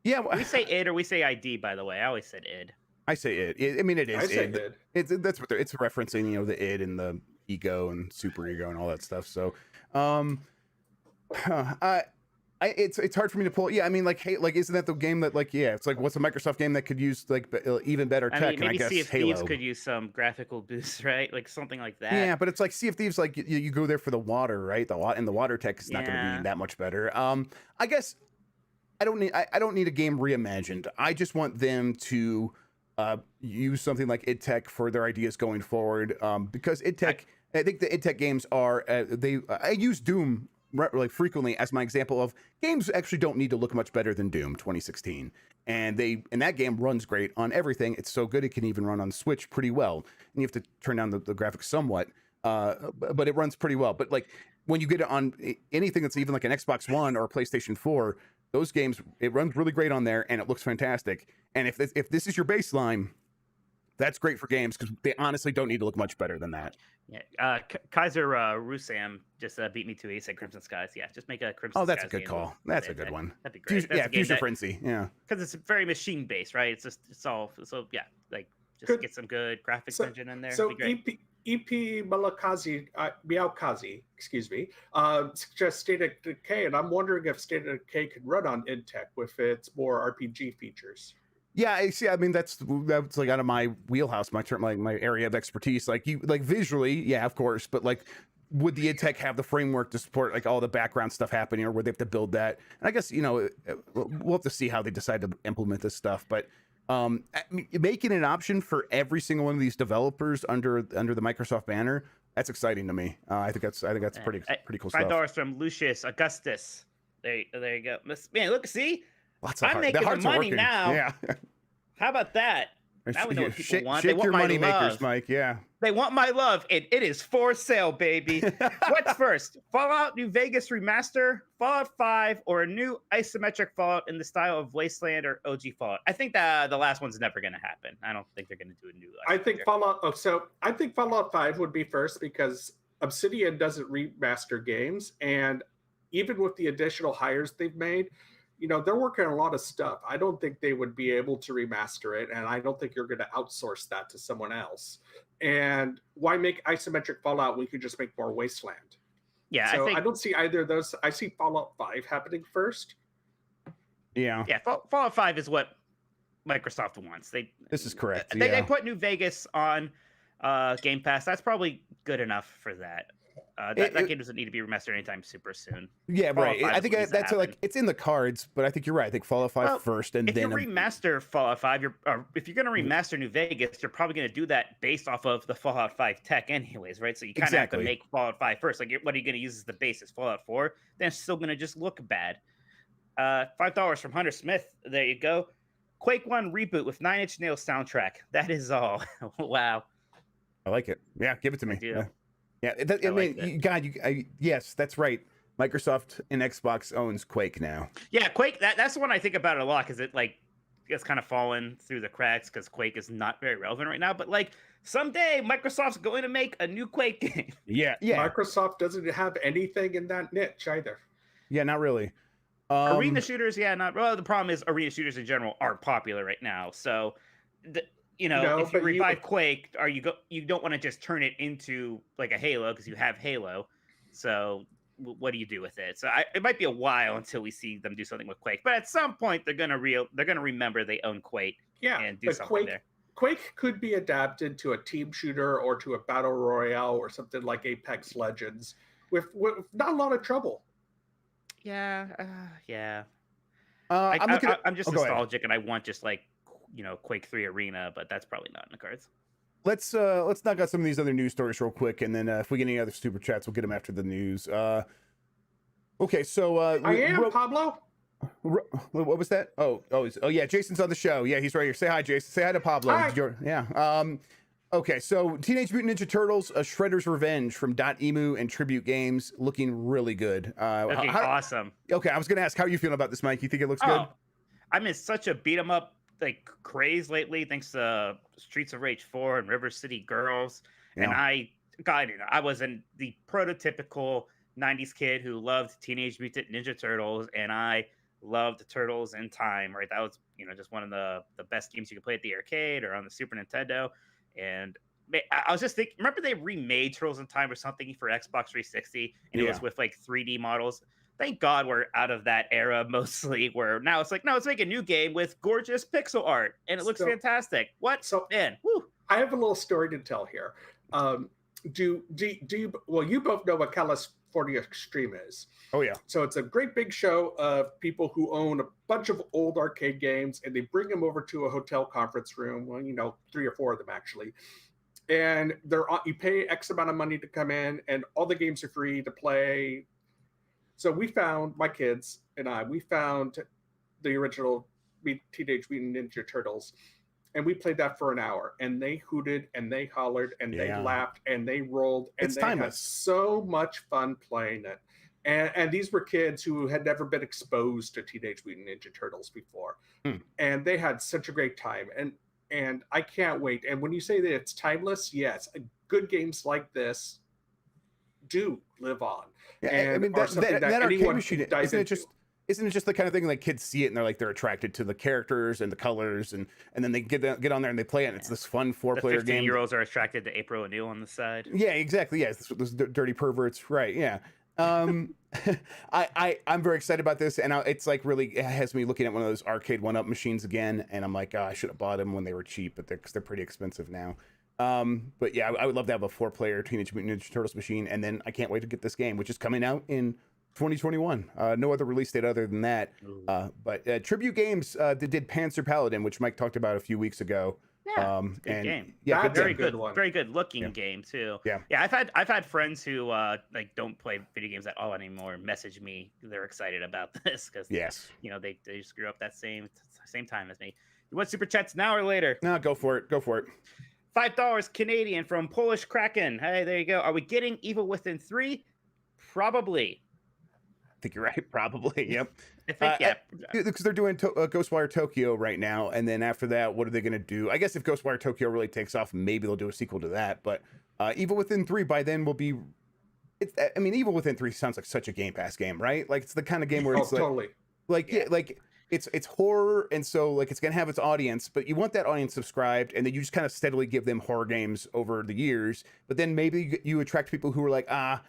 Yeah, we say id or we say ID, by the way. I always said id. I say id. I mean, it is. I say id. That's what it's referencing, the id and the ego and super ego and all that stuff. So, it's hard for me to pull. Yeah, I mean, like, hey, like, isn't that the game that, like, it's like, what's a Microsoft game that could use like even better tech? I mean, maybe and I guess Sea of Halo Thieves could use some graphical boosts, right? Like something like that. Yeah, but it's like Sea of Thieves, like you go there for the water, right? The water tech is not going to be that much better. I guess I don't need a game reimagined. I just want them to use something like id Tech for their ideas going forward, because id Tech I think the id Tech games are I use Doom like frequently as my example of games actually don't need to look much better than Doom 2016, and that game runs great on everything. It's so good it can even run on Switch pretty well, and you have to turn down the graphics somewhat, but it runs pretty well. But like when you get it on anything that's even like an Xbox One or a PlayStation 4, those games, it runs really great on there and it looks fantastic. And if this is your baseline, that's great for games because they honestly don't need to look much better than that. Yeah, Kaiser Rusam just beat me to it. He said Crimson Skies. Yeah, just make a Crimson. Oh, that's Skies a good call. That's a good one. That'd be great. Future Frenzy. Yeah, because it's very machine based, right? It's all so yeah. Like just get some good graphics engine in there. So EP Miaukazi, excuse me, suggests State of Decay, and I'm wondering if State of Decay could run on id Tech with its more RPG features. Yeah, I see. I mean, that's like out of my wheelhouse, my area of expertise. Like visually, yeah, of course, but like, would the id Tech have the framework to support like all the background stuff happening, or would they have to build that? And I guess we'll have to see how they decide to implement this stuff. But making an option for every single one of these developers under the Microsoft banner, that's exciting to me. I think that's pretty cool stuff. $5 from Lucius Augustus. There you go. Man, look, see. I'm making the money working now. Yeah. How about that? Now we know what people want. They Shake want your my money love. makers, Mike. Yeah. They want my love, and it is for sale, baby. What's first? Fallout New Vegas remaster, Fallout 5, or a new isometric Fallout in the style of Wasteland or OG Fallout? I think that the last one's never going to happen. I don't think they're going to do a new. I think Fallout 5 would be first because Obsidian doesn't remaster games, and even with the additional hires they've made, they're working on a lot of stuff. I don't think they would be able to remaster it, and I don't think you're going to outsource that to someone else. And why make isometric Fallout? We could just make more Wasteland. Yeah, so I don't see either of those. I see Fallout 5 happening first. Yeah. Yeah, Fallout 5 is what Microsoft wants. This is correct. They put New Vegas on Game Pass. That's probably good enough for that. That game doesn't need to be remastered anytime super soon. Yeah, right. I think that's like it's in the cards, but I think you're right. I think Fallout 5 first, and then if you remaster Fallout 5, if you're going to remaster New Vegas, you're probably going to do that based off of the Fallout 5 tech, anyways, right? So you kind of have to make Fallout 5 first. Like, what are you going to use as the basis? Fallout 4? Then it's still going to just look bad. $5 from Hunter Smith. There you go. Quake 1 reboot with 9 Inch Nails soundtrack. That is all. Wow. I like it. Yeah, give it to me. Yeah, yes, that's right. Microsoft and Xbox owns Quake now. Yeah, Quake. That's the one I think about it a lot because it's kind of fallen through the cracks because Quake is not very relevant right now. But like someday, Microsoft's going to make a new Quake game. Yeah. Microsoft doesn't have anything in that niche either. Yeah, not really. Arena shooters, not. Well, the problem is arena shooters in general aren't popular right now. So. If you revive Quake, you don't want to just turn it into like a Halo because you have Halo. So what do you do with it? So it might be a while until we see them do something with Quake. But at some point, they're gonna remember they own Quake. And do something there. Quake could be adapted to a team shooter or to a battle royale or something like Apex Legends with not a lot of trouble. Yeah. I'm just nostalgic, and I want just like. Quake 3 Arena, but that's probably not in the cards. Let's knock out some of these other news stories real quick, and then if we get any other super chats, we'll get them after the news. Okay, so I am Pablo. What was that? Oh yeah, Jason's on the show. Yeah, he's right here. Say hi, Jason. Say hi to Pablo. Hi. Okay, so Teenage Mutant Ninja Turtles: Shredder's Revenge from .emu and Tribute Games, looking really good. Looking awesome. Okay, I was gonna ask how you feeling about this, Mike. You think it looks good? I'm in such a beat 'em up craze lately, thanks to Streets of Rage 4 and River City Girls. Yeah. And I was the prototypical 90s kid who loved Teenage Mutant Ninja Turtles, and I loved Turtles in Time, right? That was, just one of the best games you could play at the arcade or on the Super Nintendo. And I was just thinking, remember they remade Turtles in Time or something for Xbox 360, and it was with 3D models. Thank God we're out of that era mostly, where now it's like, no, let's make a new game with gorgeous pixel art, and it looks fantastic. What? So, man, I have a little story to tell here. Do you? Well, you both know what California Extreme is. Oh yeah. So it's a great big show of people who own a bunch of old arcade games, and they bring them over to a hotel conference room. Well, 3 or 4 of them actually, and you pay X amount of money to come in, and all the games are free to play. So my kids and we found the original Teenage Mutant Ninja Turtles, and we played that for an hour, and they hooted and they hollered and they laughed and they rolled, and they had so much fun playing it. And these were kids who had never been exposed to Teenage Mutant Ninja Turtles before, and they had such a great time. And I can't wait. And when you say that it's timeless, yes, good games like this do live on. Yeah, and I mean that arcade machine, isn't it just the kind of thing like kids see it and they're attracted to the characters and the colors, and then they get on there and they play it, and it's this fun 4-player game. 15-year-olds are attracted to April O'Neil on the side. Yeah, exactly. Yeah, those dirty perverts, right? Yeah. I'm very excited about this, and it's like really it has me looking at one of those arcade 1-up machines again, and I'm like, oh, I should have bought them when they were cheap, but they're pretty expensive now. But yeah, I would love to have a 4-player Teenage Mutant Ninja Turtles machine, and then I can't wait to get this game, which is coming out in 2021. No other release date other than that. But Tribute Games did Panzer Paladin, which Mike talked about a few weeks ago. Yeah, it's a good game. Yeah, very good one. Very good looking game too. Yeah. I've had friends who like don't play video games at all anymore message me. They're excited about this because they just grew up that same time as me. You want super chats now or later? No, go for it. $5 Canadian from Polish Kraken. Hey, there you go. Are we getting Evil Within 3? Probably. I think you're right. Probably. Yep. I think, yeah. Because they're doing Ghostwire Tokyo right now. And then after that, what are they going to do? I guess if Ghostwire Tokyo really takes off, maybe they'll do a sequel to that. But Evil Within 3 by then will be... Evil Within 3 sounds like such a Game Pass game, right? Like, it's the kind of game where it's totally. It's horror, and so like it's gonna have its audience, but you want that audience subscribed, and then you just kind of steadily give them horror games over the years. But then maybe you attract people who are like, I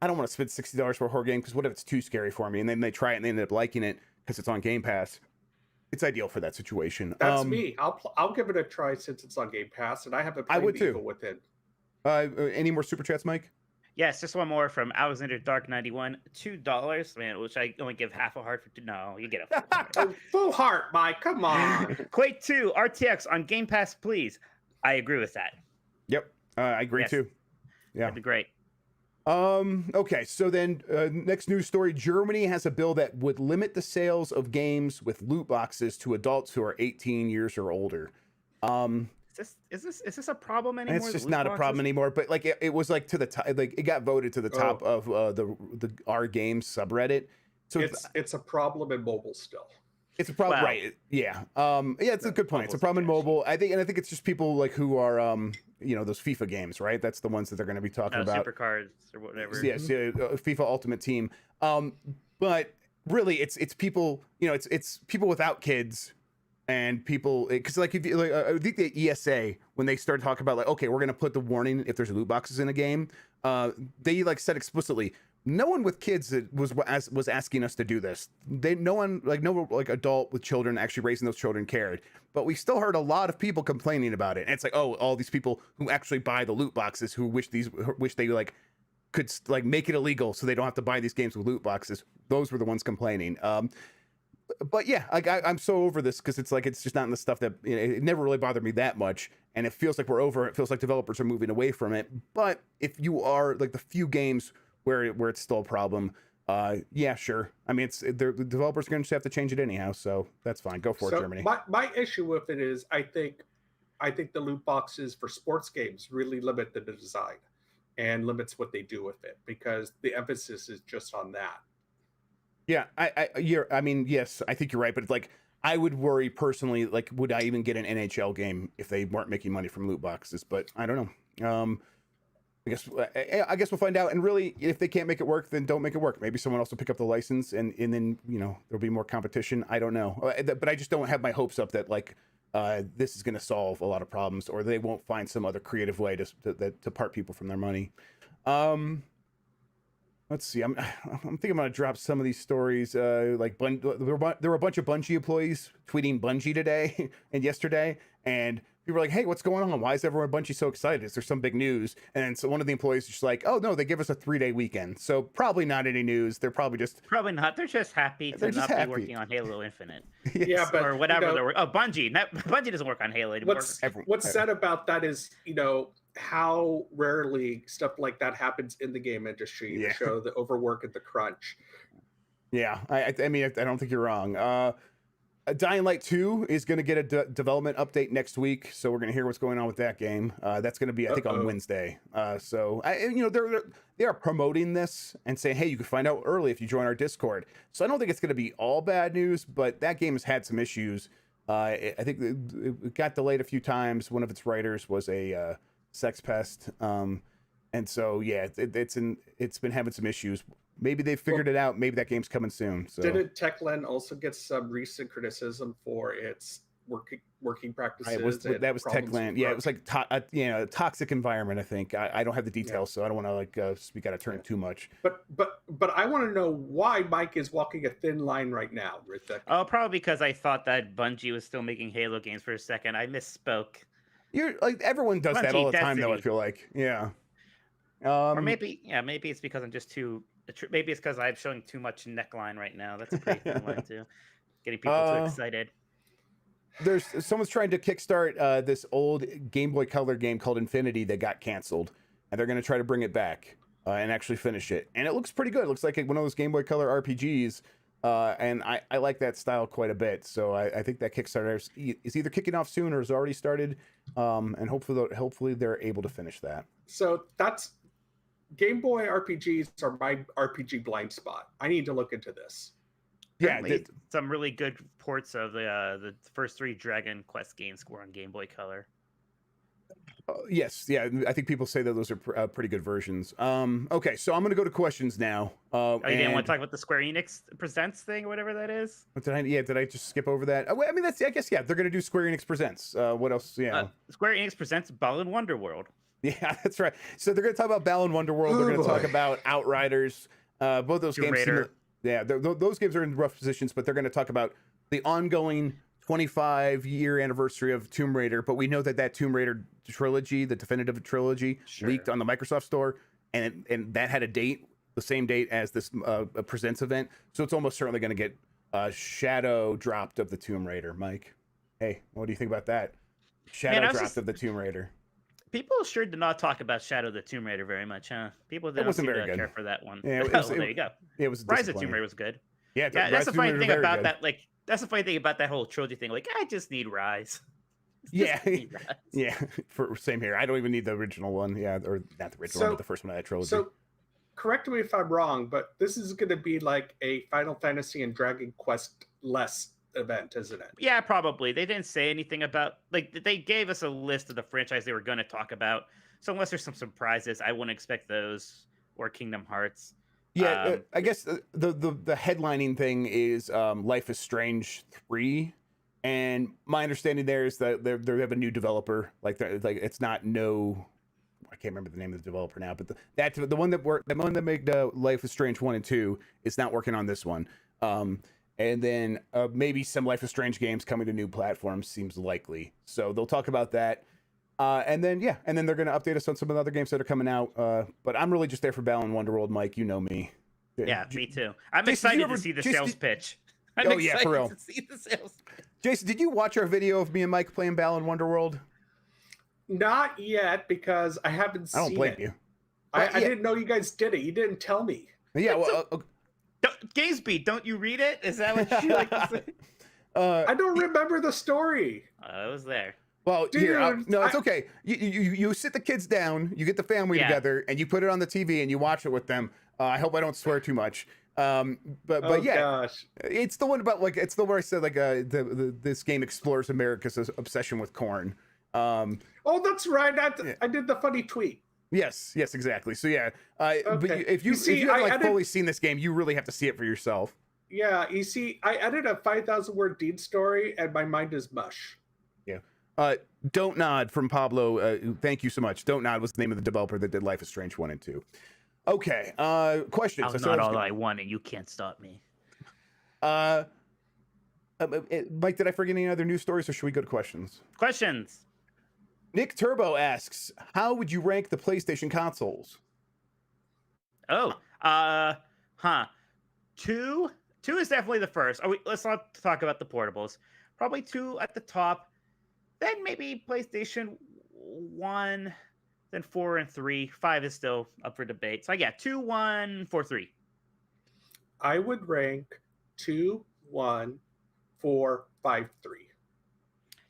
don't want to spend $60 for a horror game because what if it's too scary for me? And then they try it and they end up liking it because it's on Game Pass. It's ideal for that situation. That's me. I'll give it a try since it's on Game Pass, and I haven't played Evil Within. Any more super chats, Mike? Yes, just one more from Alexander Dark 91, $2, man, which I only give half a heart for. No, you get a full heart, Mike. Come on. Quake 2 RTX on Game Pass, please. I agree with that. Yep, I agree too. Yeah, that'd be great. Okay, so then next news story: Germany has a bill that would limit the sales of games with loot boxes to adults who are 18 years or older. Is this a problem anymore? It's just not a problem anymore. But like it was like to the top, like it got voted to the top of the R Games subreddit. So it's a problem in mobile still. It's a problem, right? Yeah. Yeah, it's a good point. It's a problem in mobile. I think it's just people like who are those FIFA games, right? That's the ones that they're going to be talking about. Supercards or whatever. Yes, FIFA Ultimate Team. But really, it's people. It's people without kids. And people, because like if you I think the ESA, when they started talking about like, okay, we're gonna put the warning if there's loot boxes in a game, they like said explicitly, no one with kids was asking us to do this. No adult with children actually raising those children cared. But we still heard a lot of people complaining about it. And it's like, oh, all these people who actually buy the loot boxes who wish they like could like make it illegal so they don't have to buy these games with loot boxes. Those were the ones complaining. But yeah, like I'm so over this because it's like it's just not in the stuff that it never really bothered me that much, and it feels like we're over. It feels like developers are moving away from it. But if you are like the few games where it's still a problem, yeah, sure. I mean, the developers are going to just have to change it anyhow, so that's fine. Go for it, Germany. My issue with it is I think the loot boxes for sports games really limit the design and limits what they do with it because the emphasis is just on that. Yeah, I mean, yes, I think you're right, but it's like I would worry personally, like, would I even get an NHL game if they weren't making money from loot boxes? But I don't know. I guess we'll find out. And really, if they can't make it work, then don't make it work. Maybe someone else will pick up the license, and then there'll be more competition. I don't know, but I just don't have my hopes up that like this is going to solve a lot of problems, or they won't find some other creative way to part people from their money. Let's see. I'm thinking I'm gonna drop some of these stories. Like there were a bunch of Bungie employees tweeting Bungie today and yesterday, and people were like, "Hey, what's going on? Why is everyone at Bungie so excited? Is there some big news?" And so one of the employees is just like, "Oh no, they give us a 3-day weekend, so probably not any news. They're probably not. They're just happy to not be working on Halo Infinite, yes. Yeah, but or whatever they're working. Oh, Bungie. Bungie doesn't work on Halo anymore. What's said about that is how rarely stuff like that happens in the game industry Yeah. to show the overwork and the crunch. Yeah, I mean, I don't think you're wrong. Dying Light 2 is going to get a development update next week, so we're going to hear what's going on with that game. That's going to be, I think, on Wednesday. So they are promoting this and saying, hey, you can find out early if you join our Discord. So I don't think it's going to be all bad news, but that game has had some issues. I think it got delayed a few times. One of its writers was a sex pest, and so yeah, it's been having some issues. Maybe they figured it out. Maybe that game's coming soon. So didn't Techland also get some recent criticism for its working practices? That was Techland. Yeah, it was like a toxic environment. I think I don't have the details, so I don't want to speak out of turn too much. But I want to know why Mike is walking a thin line right now, Rithik. Oh, probably because I thought that Bungie was still making Halo games for a second. I misspoke. You're like everyone does that all the time, though. I feel like, yeah. Or maybe it's because I'm just too. Maybe it's because I'm showing too much neckline right now. That's a pretty thin line too. Getting people too excited. Someone's trying to kickstart this old Game Boy Color game called Infinity that got canceled, and they're going to try to bring it back and actually finish it. And it looks pretty good. It looks like one of those Game Boy Color RPGs, and I like that style quite a bit. So I think that Kickstarter is either kicking off soon or has already started, and hopefully they're able to finish that. So that's Game Boy RPGs are my RPG blind spot. I need to look into this. Yeah, some really good ports of the first 3 Dragon Quest games were on Game Boy Color. Yes, yeah, I think people say that those are pretty good versions. Okay, so I'm gonna go to questions now. You didn't want to talk about the Square Enix Presents thing or whatever that is? Did I just skip over that? I mean, I guess they're gonna do Square Enix Presents. What else? Yeah, Square Enix Presents Balan Wonderworld. Yeah, that's right. So they're going to talk about Balan Wonderworld. They're going to talk about Outriders. Both those games. Those games are in rough positions, but they're going to talk about the ongoing 25-year anniversary of Tomb Raider. But we know that Tomb Raider trilogy, the definitive trilogy, leaked on the Microsoft Store, and that had a date, the same date as this Presents event. So it's almost certainly going to get Shadow dropped of the Tomb Raider. Mike, hey, what do you think about that? Shadow dropped of the Tomb Raider. People sure did not talk about Shadow the Tomb Raider very much, huh? People didn't seem to care for that one. Yeah, there you go. It was Rise of Tomb Raider was good. Yeah, that's the funny thing about that. Like, that's the funny thing about that whole trilogy thing. Like, I just need Rise. Yeah, same here. I don't even need the original one. Yeah, or not the original one, but the first one of that trilogy. So, correct me if I'm wrong, but this is going to be like a Final Fantasy and Dragon Quest less event, isn't it? Yeah, probably. They didn't say anything about, like, they gave us a list of the franchise they were going to talk about. So unless there's some surprises, I wouldn't expect those or Kingdom Hearts. Yeah, I guess the headlining thing is Life is Strange 3, and my understanding there is that they have a new developer. Like it's not I can't remember the name of the developer now, but the one that made Life is Strange 1 and 2 is not working on this one. And then maybe some Life is Strange games coming to new platforms seems likely. So they'll talk about that. And then they're going to update us on some of the other games that are coming out. But I'm really just there for Balan Wonderworld, Mike. You know me. Yeah, me too. I'm excited to see the sales pitch. I'm excited for real. to see the sales pitch. Jason, did you watch our video of me and Mike playing Balan Wonderworld? Not yet, because I haven't seen it. I don't blame you. I didn't know you guys did it. You didn't tell me. Yeah, well... Gamesbeat, don't you read it? Is that what you like to say? I don't remember the story. It was there. Well, dude, no, it's okay. You sit the kids down, you get the family together, and you put it on the TV and you watch it with them. I hope I don't swear too much. But yeah, gosh. It's the one about it's the where I said this game explores America's obsession with corn. Oh, that's right. I did the funny tweet. Yes, exactly. So yeah, okay. But if you haven't fully seen this game, you really have to see it for yourself. Yeah, you see, I edited a 5,000 word Dean story, and my mind is mush. Yeah. Don't Nod from Pablo. Thank you so much. Don't Nod was the name of the developer that did Life is Strange 1 and 2. Okay. Questions. I'm not all I want, and you can't stop me. Mike, did I forget any other news stories, or should we go to questions? Questions. Nick Turbo asks, how would you rank the PlayStation consoles? Oh, 2 is definitely the first. Let's not talk about the portables. Probably 2 at the top. Then maybe PlayStation 1, then 4 and 3. 5 is still up for debate. So I got 2, 1, 4, 3. I would rank 2, 1, 4, 5, 3.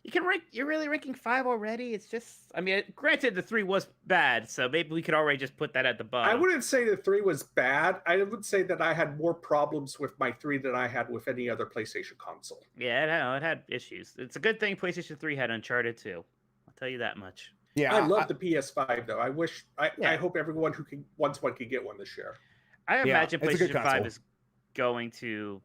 You can rank. You're really ranking 5 already. It's just, I mean, granted the 3 was bad, so maybe we could already just put that at the bottom. I wouldn't say the 3 was bad. I would say that I had more problems with my 3 than I had with any other PlayStation console. Yeah, it had issues. It's a good thing PlayStation 3 had Uncharted 2. I'll tell you that much. Yeah, I love the PS5 though. I hope everyone who wants one can get one this year. I imagine it's a good PlayStation 5 console. is going to,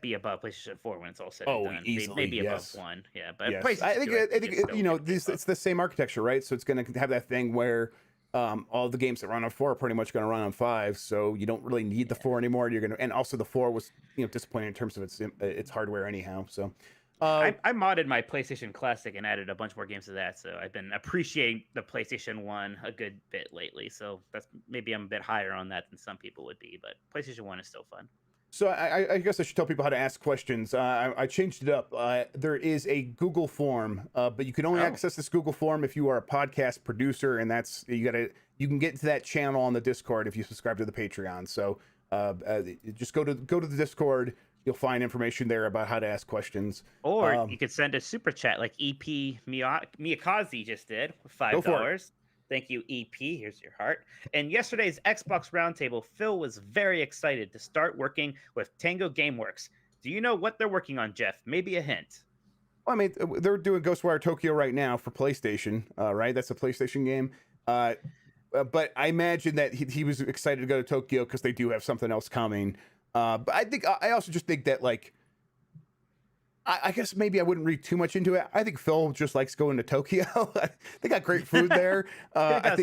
be above PlayStation 4 when it's all said and done. Easily, maybe yes. above 1. Yeah, but Yes. PlayStation I think 2, it's the same architecture, right? So it's going to have that thing where all the games that run on 4 are pretty much going to run on 5, so you don't really need the 4 anymore. And also the 4 was disappointing in terms of its hardware anyhow. So I modded my PlayStation Classic and added a bunch more games to that, so I've been appreciating the PlayStation 1 a good bit lately. So that's maybe I'm a bit higher on that than some people would be, but PlayStation 1 is still fun. So I guess I should tell people how to ask questions. I changed it up. There is a Google form, but you can only access this Google form if you are a podcast producer, and you can get to that channel on the Discord if you subscribe to the Patreon. So just go to the Discord. You'll find information there about how to ask questions. Or you could send a super chat like EP Miyakazi just did with $5. Thank you, EP. Here's your heart. In yesterday's Xbox Roundtable, Phil was very excited to start working with Tango Gameworks. Do you know what they're working on, Jeff? Maybe a hint. Well, I mean, they're doing Ghostwire Tokyo right now for PlayStation, right? That's a PlayStation game. But I imagine that he was excited to go to Tokyo because they do have something else coming. But I also just think that, like, I guess maybe I wouldn't read too much into it. I think Phil just likes going to Tokyo. They got great food there. I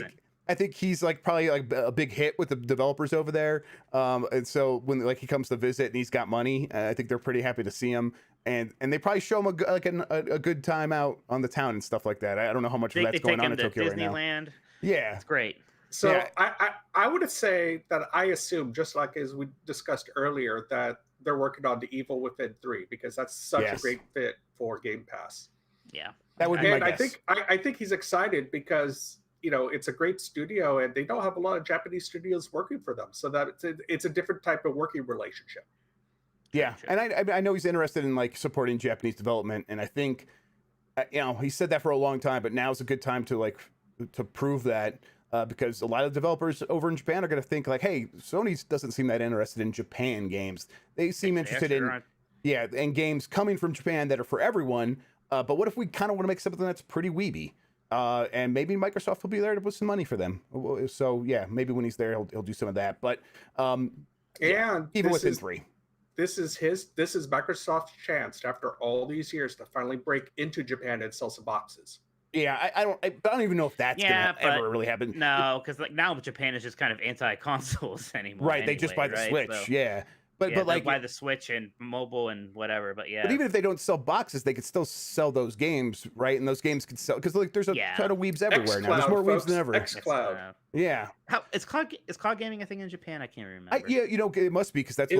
think he's probably a big hit with the developers over there. And so when he comes to visit and he's got money, I think they're pretty happy to see him. And they probably show him a good time out on the town and stuff like that. I don't know how much of that's going on in Tokyo right now. Disneyland. Yeah, it's great. So I would say that I assume, just like as we discussed earlier, that they're working on The Evil Within 3 because that's such a great fit for Game Pass. Yeah, that would be my guess. I think he's excited because it's a great studio and they don't have a lot of Japanese studios working for them, so that it's a different type of working relationship. Yeah, and I know he's interested in supporting Japanese development, and I think he said that for a long time, but now's a good time to prove that. Because a lot of developers over in Japan are going to think hey, Sony doesn't seem that interested in Japan games. They seem interested in games coming from Japan that are for everyone. But what if we kind of want to make something that's pretty weeby? And maybe Microsoft will be there to put some money for them. So yeah, maybe when he's there, he'll do some of that. But even within 3. This is Microsoft's chance after all these years to finally break into Japan and sell some boxes. Yeah, I don't even know if that's gonna ever really happen. No, because now Japan is just kind of anti-consoles anymore. Right, they just buy the Switch. So, yeah, but buy the Switch and mobile and whatever. But yeah, but even if they don't sell boxes, they could still sell those games, right? And those games could sell because there's a ton of weebs everywhere now. There's more weebs than ever. xCloud. Yeah. Is cloud gaming a thing in Japan? I can't remember. It must be because that's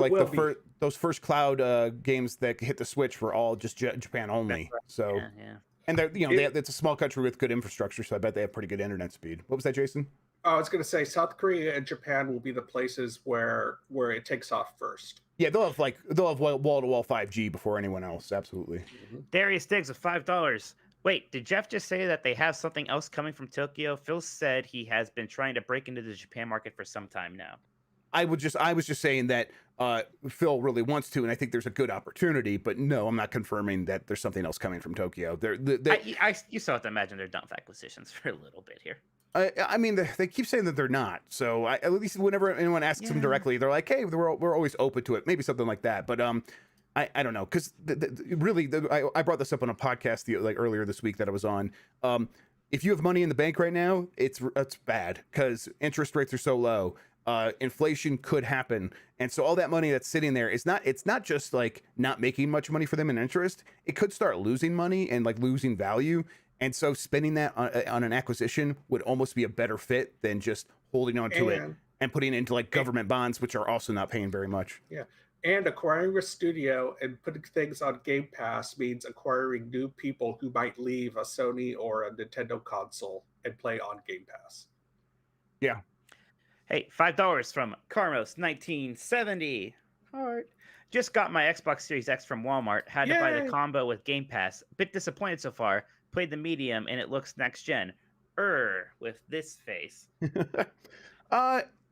those first cloud games that hit the Switch were all just Japan only. Right. So yeah. And they're it's a small country with good infrastructure, so I bet they have pretty good internet speed. What was that, Jason? I was going to say South Korea and Japan will be the places where it takes off first. Yeah, they'll have wall-to-wall 5G before anyone else. Absolutely. Mm-hmm. Darius Diggs with $5. Wait, did Jeff just say that they have something else coming from Tokyo? Phil said he has been trying to break into the Japan market for some time now. I was just saying that Phil really wants to, and I think there's a good opportunity. But no, I'm not confirming that there's something else coming from Tokyo. You still have to imagine they're dumb acquisitions for a little bit here. I mean, they keep saying that they're not. So at least whenever anyone asks them directly, they're like, "Hey, we're always open to it." Maybe something like that. But I don't know, because I brought this up on a podcast earlier this week that I was on. If you have money in the bank right now, it's bad because interest rates are so low. Inflation could happen, and so all that money that's sitting there it's not just not making much money for them in interest. It could start losing money and losing value, and so spending that on an acquisition would almost be a better fit than just holding on to it and putting it into government bonds, which are also not paying very much. Yeah, And acquiring a studio and putting things on Game Pass means acquiring new people who might leave a Sony or a Nintendo console and play on Game Pass. Yeah. Hey, $5 from Carmos1970. Heart. Just got my Xbox Series X from Walmart. Had to buy the Yay! combo with Game Pass. Bit disappointed so far. Played the medium and it looks next gen. With this face.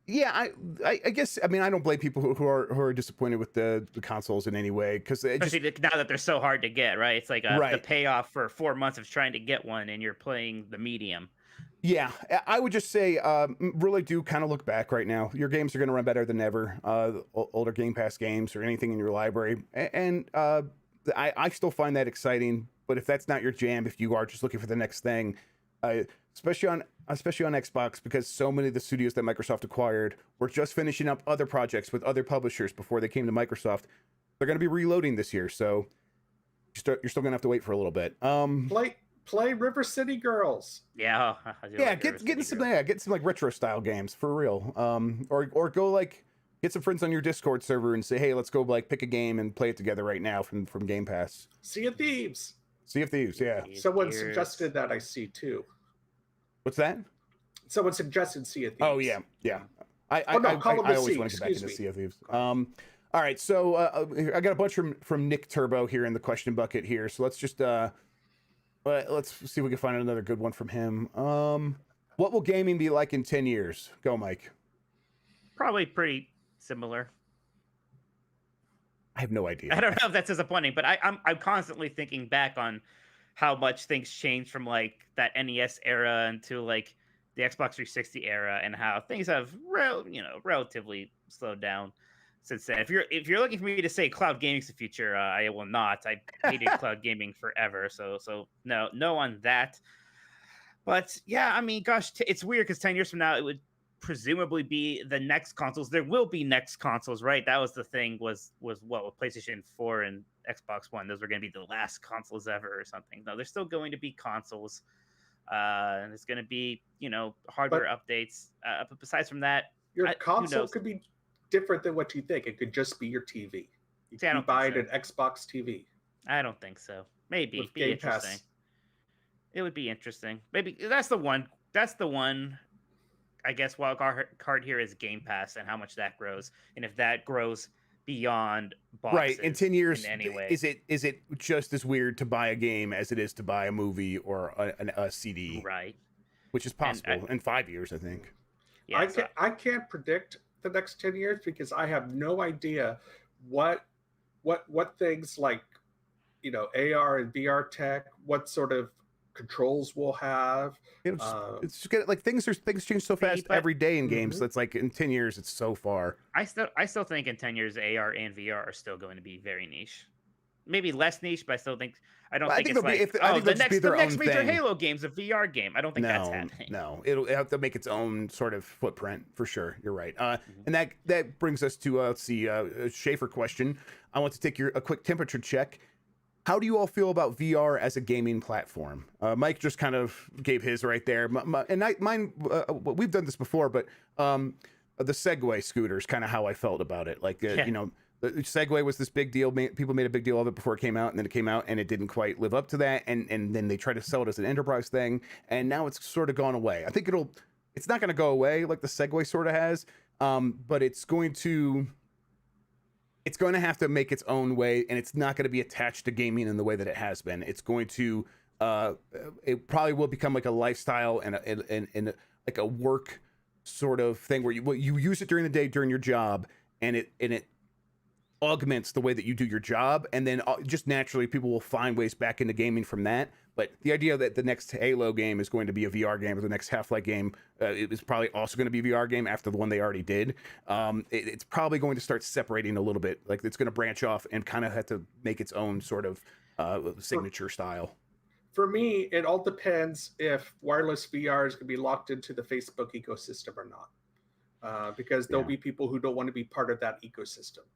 Yeah, I guess, I mean, I don't blame people who are disappointed with the consoles in any way, because Especially now that they're so hard to get, right? It's like the Right. payoff for 4 months of trying to get one, and you're playing the medium. Yeah, I would just say, really do kind of look back right now. Your games are going to run better than ever. Older Game Pass games or anything in your library, and I still find that exciting. But if that's not your jam, if you are just looking for the next thing, especially on Xbox, because so many of the studios that Microsoft acquired were just finishing up other projects with other publishers before they came to Microsoft. They're going to be reloading this year, so you're still going to have to wait for a little bit. Play River City Girls. Yeah, get some like retro style games for real. Or go like get some friends on your Discord server and say, hey, let's go like pick a game and play it together right now from Game Pass. Sea of Thieves. Sea of Thieves, yeah. Someone suggested that, I see too. What's that? Someone suggested Sea of Thieves. Oh yeah. I always want to get back into Sea of Thieves. All right, so I got a bunch from Nick Turbo here in the question bucket here. So let's just let's see if we can find another good one from him. What will gaming be like in 10 years? Go, Mike. Probably pretty similar. I have no idea. I don't know if that's disappointing, but I'm constantly thinking back on how much things changed from like that NES era into like the Xbox 360 era, and how things have relatively slowed down since then. If you're looking for me to say cloud gaming's the future, I will not. I hated cloud gaming forever, so no on that. But yeah, I mean, gosh, it's weird because 10 years from now it would presumably be the next consoles. There will be next consoles, right? That was the thing. Was what with PlayStation 4 and Xbox One? Those were going to be the last consoles ever, or something. No, there's still going to be consoles, and it's going to be hardware updates. But besides from that, your console could be different than what you think. It could just be your TV. You could buy an Xbox TV. I don't think so. Maybe with be Game interesting. Pass. It would be interesting. Maybe that's the one. I guess wild card here is Game Pass and how much that grows, and if that grows beyond boxes. Right, in 10 years, in any way. is it just as weird to buy a game as it is to buy a movie or a CD? Right, which is possible in 5 years, I think. Yeah, I can't predict the next 10 years because I have no idea what things like AR and VR tech, what sort of controls we'll have. It's just like things change so fast every day in games. That's like in 10 years it's so far. I still think in 10 years AR and VR are still going to be very niche. Maybe less niche, but I don't think it's like the next major Halo game's a VR game. I don't think that's happening. No, it'll have to make its own sort of footprint for sure. You're right. And that brings us to let's see, a Schaefer question. I want to take a quick temperature check. How do you all feel about VR as a gaming platform? Mike just kind of gave his right there. Mine, we've done this before, but the Segway scooter is kind of how I felt about it. Like, the Segway was this big deal. People made a big deal of it before it came out, and then it came out, and it didn't quite live up to that. And then they tried to sell it as an enterprise thing, and now it's sort of gone away. I think it's not going to go away like the Segway sort of has, but it's going to have to make its own way, and it's not going to be attached to gaming in the way that it has been. It's going to, it probably will become like a lifestyle and like a work sort of thing where you use it during the day during your job, and it augments the way that you do your job, and then just naturally people will find ways back into gaming from that. But the idea that the next Halo game is going to be a VR game, or the next Half-Life game it is probably also going to be a VR game after the one they already did, it's probably going to start separating a little bit. Like it's going to branch off and kind of have to make its own sort of signature style. For me, it all depends if wireless VR is going to be locked into the Facebook ecosystem or not, because there'll be people who don't want to be part of that ecosystem.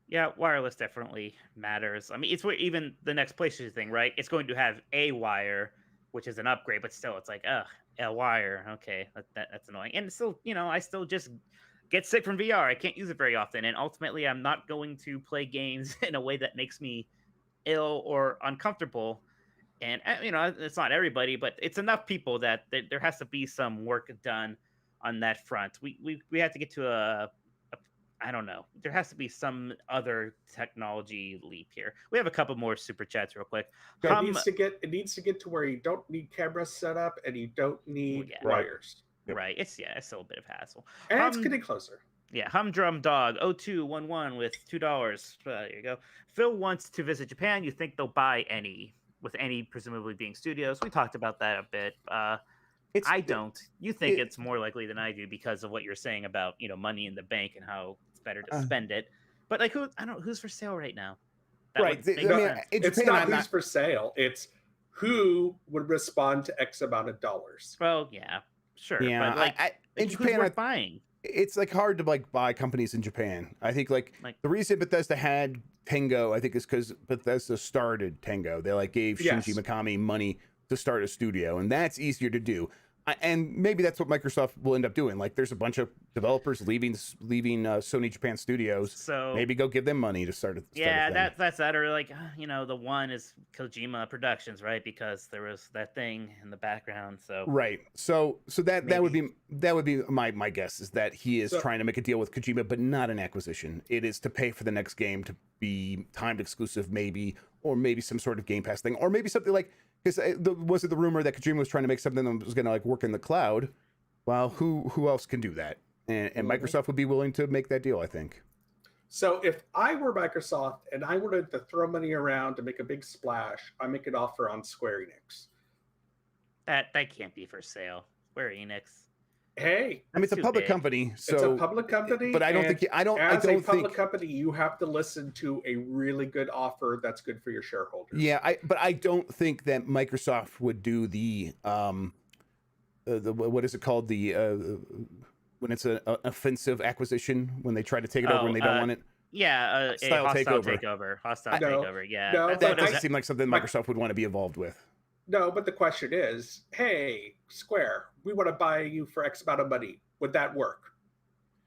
Yeah, wireless definitely matters. I mean, it's where even the next PlayStation thing, right? It's going to have a wire, which is an upgrade, but still, it's like, a wire. Okay, that's annoying. And still, I still just get sick from VR. I can't use it very often, and ultimately, I'm not going to play games in a way that makes me ill or uncomfortable. And it's not everybody, but it's enough people that there has to be some work done on that front. We have to get to a I don't know. There has to be some other technology leap here. We have a couple more super chats real quick. It needs to get to where you don't need cameras set up and you don't need wires. Right. It's still a bit of hassle. And it's getting closer. Yeah, Humdrum Dog 0211 with $2. There you go. Phil wants to visit Japan. You think they'll buy any, with any presumably being studios? We talked about that a bit. I don't. You think it's more likely than I do because of what you're saying about money in the bank and how it's better to spend it. But like, who's for sale right now? It's not who's for sale. It's who would respond to X amount of dollars. Well, yeah, sure. Yeah, but in Japan, who's buying? It's like hard to buy companies in Japan. I think like the reason Bethesda had Tango, I think, is because Bethesda started Tango. They gave Shinji Mikami money to start a studio, and that's easier to do. And maybe that's what Microsoft will end up doing. Like, there's a bunch of developers leaving Sony Japan Studios. So maybe go give them money to start a that's that. Or the one is Kojima Productions, right? Because there was that thing in the background. So right. So that would be my guess, is that he is trying to make a deal with Kojima, but not an acquisition. It is to pay for the next game to be timed exclusive, maybe, or maybe some sort of Game Pass thing, or maybe something like. Because was it the rumor that Kojima was trying to make something that was going to work in the cloud? Well, who else can do that? And Microsoft would be willing to make that deal, I think. So if I were Microsoft and I wanted to throw money around to make a big splash, I make an offer on Square Enix. That can't be for sale. Square Enix. Hey, I mean, it's a public company. So it's a public company, but I don't think as a public company, you have to listen to a really good offer that's good for your shareholders. Yeah, but I don't think that Microsoft would do the what is it called, when it's an offensive acquisition, when they try to take it over and they don't want it. Yeah, hostile takeover. Hostile takeover. Yeah, no, that doesn't seem like something Microsoft would want to be involved with. No, but the question is, hey, Square, we want to buy you for X amount of money. Would that work?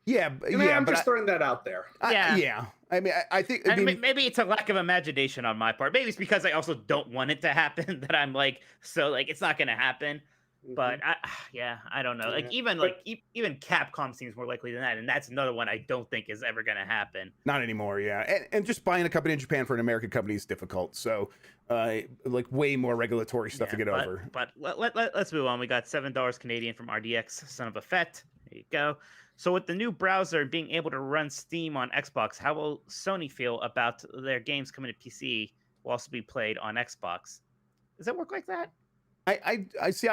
Yeah, I'm just throwing that out there. Yeah. I mean, I think maybe it's a lack of imagination on my part. Maybe it's because I also don't want it to happen that I'm it's not going to happen. But I don't know. Even Capcom seems more likely than that, and that's another one I don't think is ever going to happen. Not anymore, yeah. And just buying a company in Japan for an American company is difficult. So, way more regulatory stuff to get over. But let's move on. We got $7 Canadian from RDX, son of a fet. There you go. So with the new browser being able to run Steam on Xbox, how will Sony feel about their games coming to PC will also be played on Xbox? Does that work like that? I see.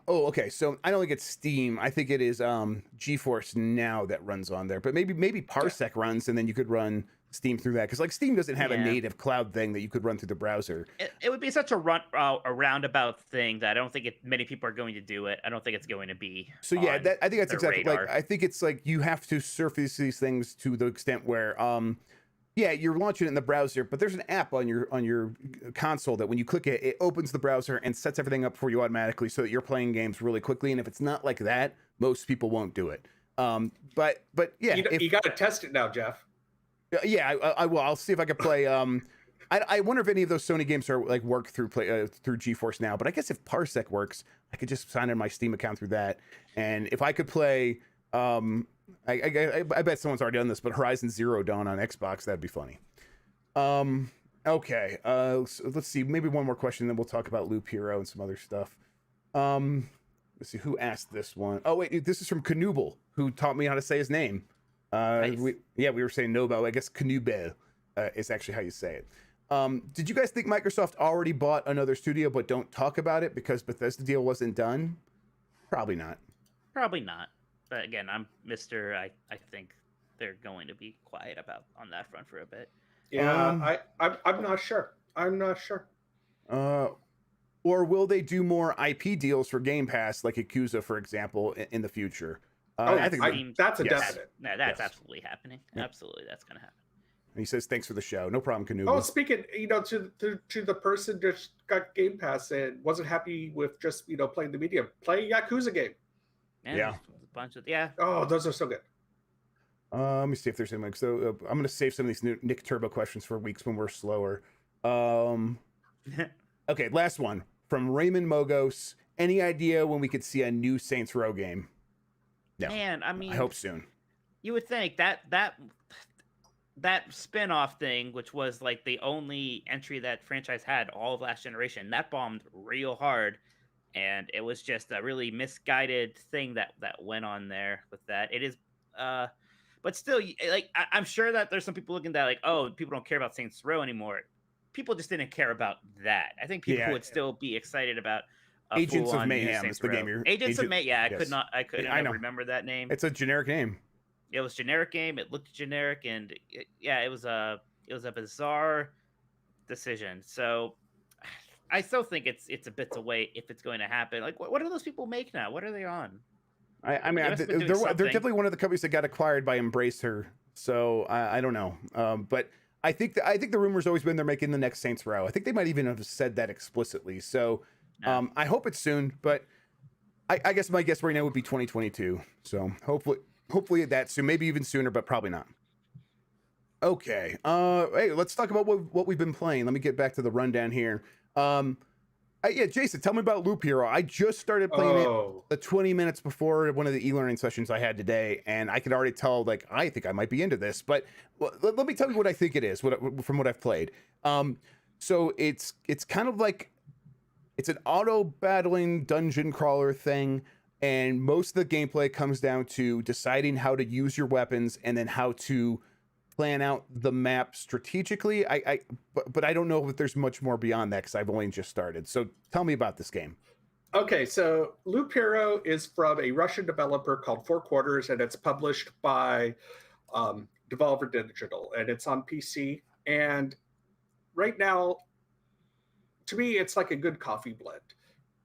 Okay. So I don't think it's Steam. I think it is GeForce Now that runs on there. But maybe Parsec runs, and then you could run Steam through that. Because Steam doesn't have a native cloud thing that you could run through the browser. It would be such a roundabout thing that I don't think many people are going to do it. I don't think it's going to be. So I think that's exactly radar. I think it's you have to surface these things to the extent where you're launching it in the browser, but there's an app on your console that when you click it, it opens the browser and sets everything up for you automatically so that you're playing games really quickly. And if it's not like that, most people won't do it. But yeah, you got to test it now, Jeff. Yeah, I will. I'll see if I can play. I wonder if any of those Sony games are work through GeForce Now. But I guess if Parsec works, I could just sign in my Steam account through that. And if I could play, I bet someone's already done this, but Horizon Zero Dawn on Xbox, that'd be funny. Okay. So let's see. Maybe one more question, then we'll talk about Loop Hero and some other stuff. Let's see who asked this one. Oh wait, this is from Canubel, who taught me how to say his name. Nice. We were saying Nobel. I guess Canubel is actually how you say it. Did you guys think Microsoft already bought another studio but don't talk about it because Bethesda deal wasn't done? Probably not. Probably not. But again, I'm Mr. I think they're going to be quiet on that front for a bit. Yeah, I'm not sure. I'm not sure. Or will they do more IP deals for Game Pass, like Yakuza, for example, in the future? I think that's a definite. No, that's absolutely happening. Yeah. Absolutely, that's going to happen. And he says, "Thanks for the show. No problem, Canoe." Oh, speaking, to the person just got Game Pass and wasn't happy with just playing the medium, play a Yakuza game. Yeah. A bunch of Oh, those are so good. Let me see if there's any. So I'm gonna save some of these Nick Turbo questions for weeks when we're slower. Okay, last one from Raymond Mogos. Any idea when we could see a new Saints Row game? No. Man, I mean, I hope soon. You would think that spin-off thing, which was like the only entry that franchise had all of last generation, that bombed real hard, and it was just a really misguided thing that went on there with that. It is but still, like I'm sure that there's some people looking at that like, oh, people don't care about Saints Row anymore. People just didn't care about that. I think people would still be excited about Agents of Mayhem is the game you're Agents of Mayhem. Yeah, I couldn't remember that name. It's a generic name. It was generic game. It looked generic, and it was a bizarre decision. So I still think it's a bit away if it's going to happen. Like, what do those people make now? What are they on? I mean, they're definitely one of the companies that got acquired by Embracer. So I don't know, but I think the rumor's always been they're making the next Saints Row. I think they might even have said that explicitly. So I hope it's soon, but I guess my guess right now would be 2022. So hopefully that's soon, maybe even sooner, but probably not. Okay. Hey, let's talk about what we've been playing. Let me get back to the rundown here. Yeah, Jason, tell me about Loop Hero. I just started playing it the 20 minutes before one of the e-learning sessions I had today, and I could already tell, like, I think I might be into this. But let me tell you what I think it is, from what I've played. So it's kind of like, it's an auto-battling dungeon crawler thing, and most of the gameplay comes down to deciding how to use your weapons and then how to plan out the map strategically. But I don't know if there's much more beyond that because I've only just started. So tell me about this game. Okay, so Loop Hero is from a Russian developer called Four Quarters, and it's published by Devolver Digital, and it's on PC. And right now, to me, it's like a good coffee blend.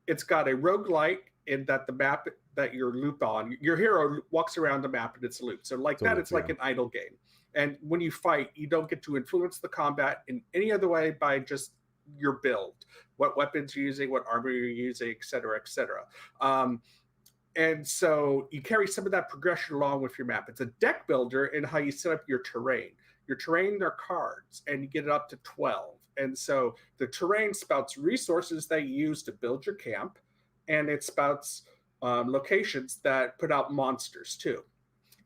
It's got a roguelike in that the map that you're looped on, your hero walks around the map and it's looped. So like that, it's like an idle game. And when you fight, you don't get to influence the combat in any other way by just your build, what weapons you're using, what armor you're using, et cetera, et cetera. And so you carry some of that progression along with your map. It's a deck builder in how you set up your terrain. Your terrain are cards, and you get it up to 12. And so the terrain spouts resources that you use to build your camp, and it spouts locations that put out monsters too.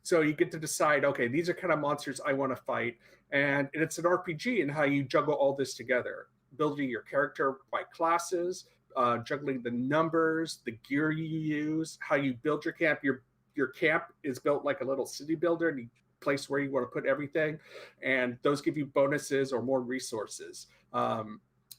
So you get to decide, okay, these are kind of monsters I want to fight. And it's an RPG in how you juggle all this together, building your character by classes, juggling the numbers, the gear you use, how you build your camp. Your camp is built like a little city builder, and you place where you want to put everything. And those give you bonuses or more resources.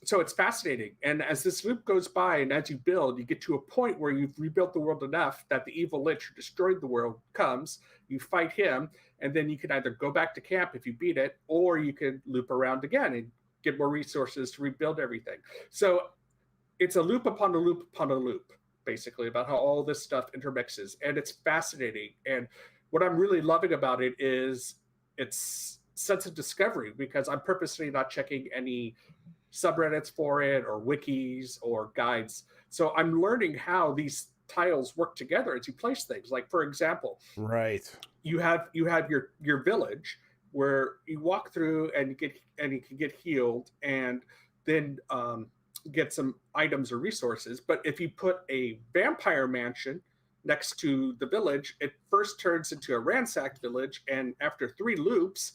So it's fascinating. And as this loop goes by and as you build, you get to a point where you've rebuilt the world enough that the evil lich who destroyed the world comes, you fight him, and then you can either go back to camp if you beat it, or you can loop around again and get more resources to rebuild everything. So it's a loop upon a loop upon a loop, basically, about how all this stuff intermixes. And it's fascinating. And what I'm really loving about it is its sense of discovery, because I'm purposely not checking any subreddits for it or wikis or guides. So I'm learning how these tiles work together as you place things. Like, for example, right, you have your village where you walk through and you can get healed and then get some items or resources. But if you put a vampire mansion next to the village, it first turns into a ransacked village, and after 3 loops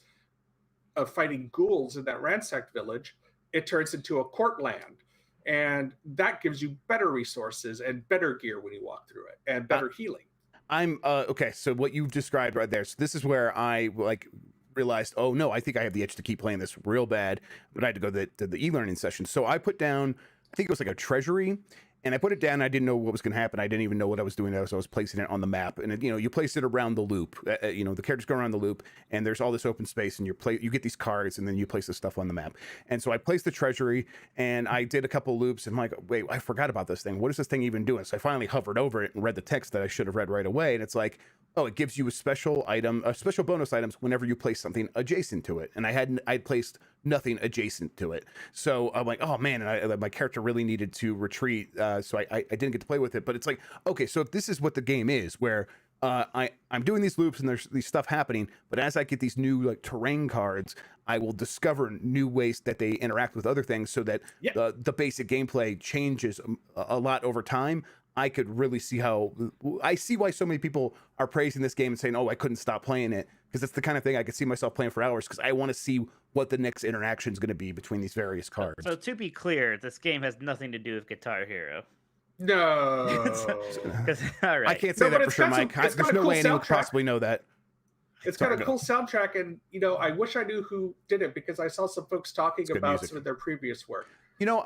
of fighting ghouls in that ransacked village, it turns into a court land, and that gives you better resources and better gear when you walk through it, and better healing. I'm okay. So what you've described right there. So this is where I realized, oh no, I think I have the itch to keep playing this real bad, but I had to go to the e-learning session. So I put down, I think it was like a treasury, and I put it down. I didn't know what was going to happen. I didn't even know what I was doing. So I was placing it on the map, and you place it around the loop. The characters go around the loop, and there's all this open space, and you get these cards, and then you place the stuff on the map. And so I placed the treasury, and I did a couple loops, and I'm like, wait, I forgot about this thing. What is this thing even doing? So I finally hovered over it and read the text that I should have read right away, and it's like, oh, it gives you a special bonus items whenever you place something adjacent to it. And I'd placed nothing adjacent to it. So I'm like, oh man, and my character really needed to retreat. So I didn't get to play with it, but it's like, okay, so if this is what the game is, where I'm doing these loops and there's these stuff happening, but as I get these new like terrain cards, I will discover new ways that they interact with other things, so that the basic gameplay changes a lot over time. I could really see I see why so many people are praising this game and saying, "Oh, I couldn't stop playing it," because it's the kind of thing I could see myself playing for hours, because I want to see what the next interaction is going to be between these various cards. So to be clear, this game has nothing to do with Guitar Hero. No. All right. I can't say that for sure, Mike. There's no way anyone could possibly know that. It's got a cool soundtrack, and I wish I knew who did it, because I saw some folks talking about some of their previous work.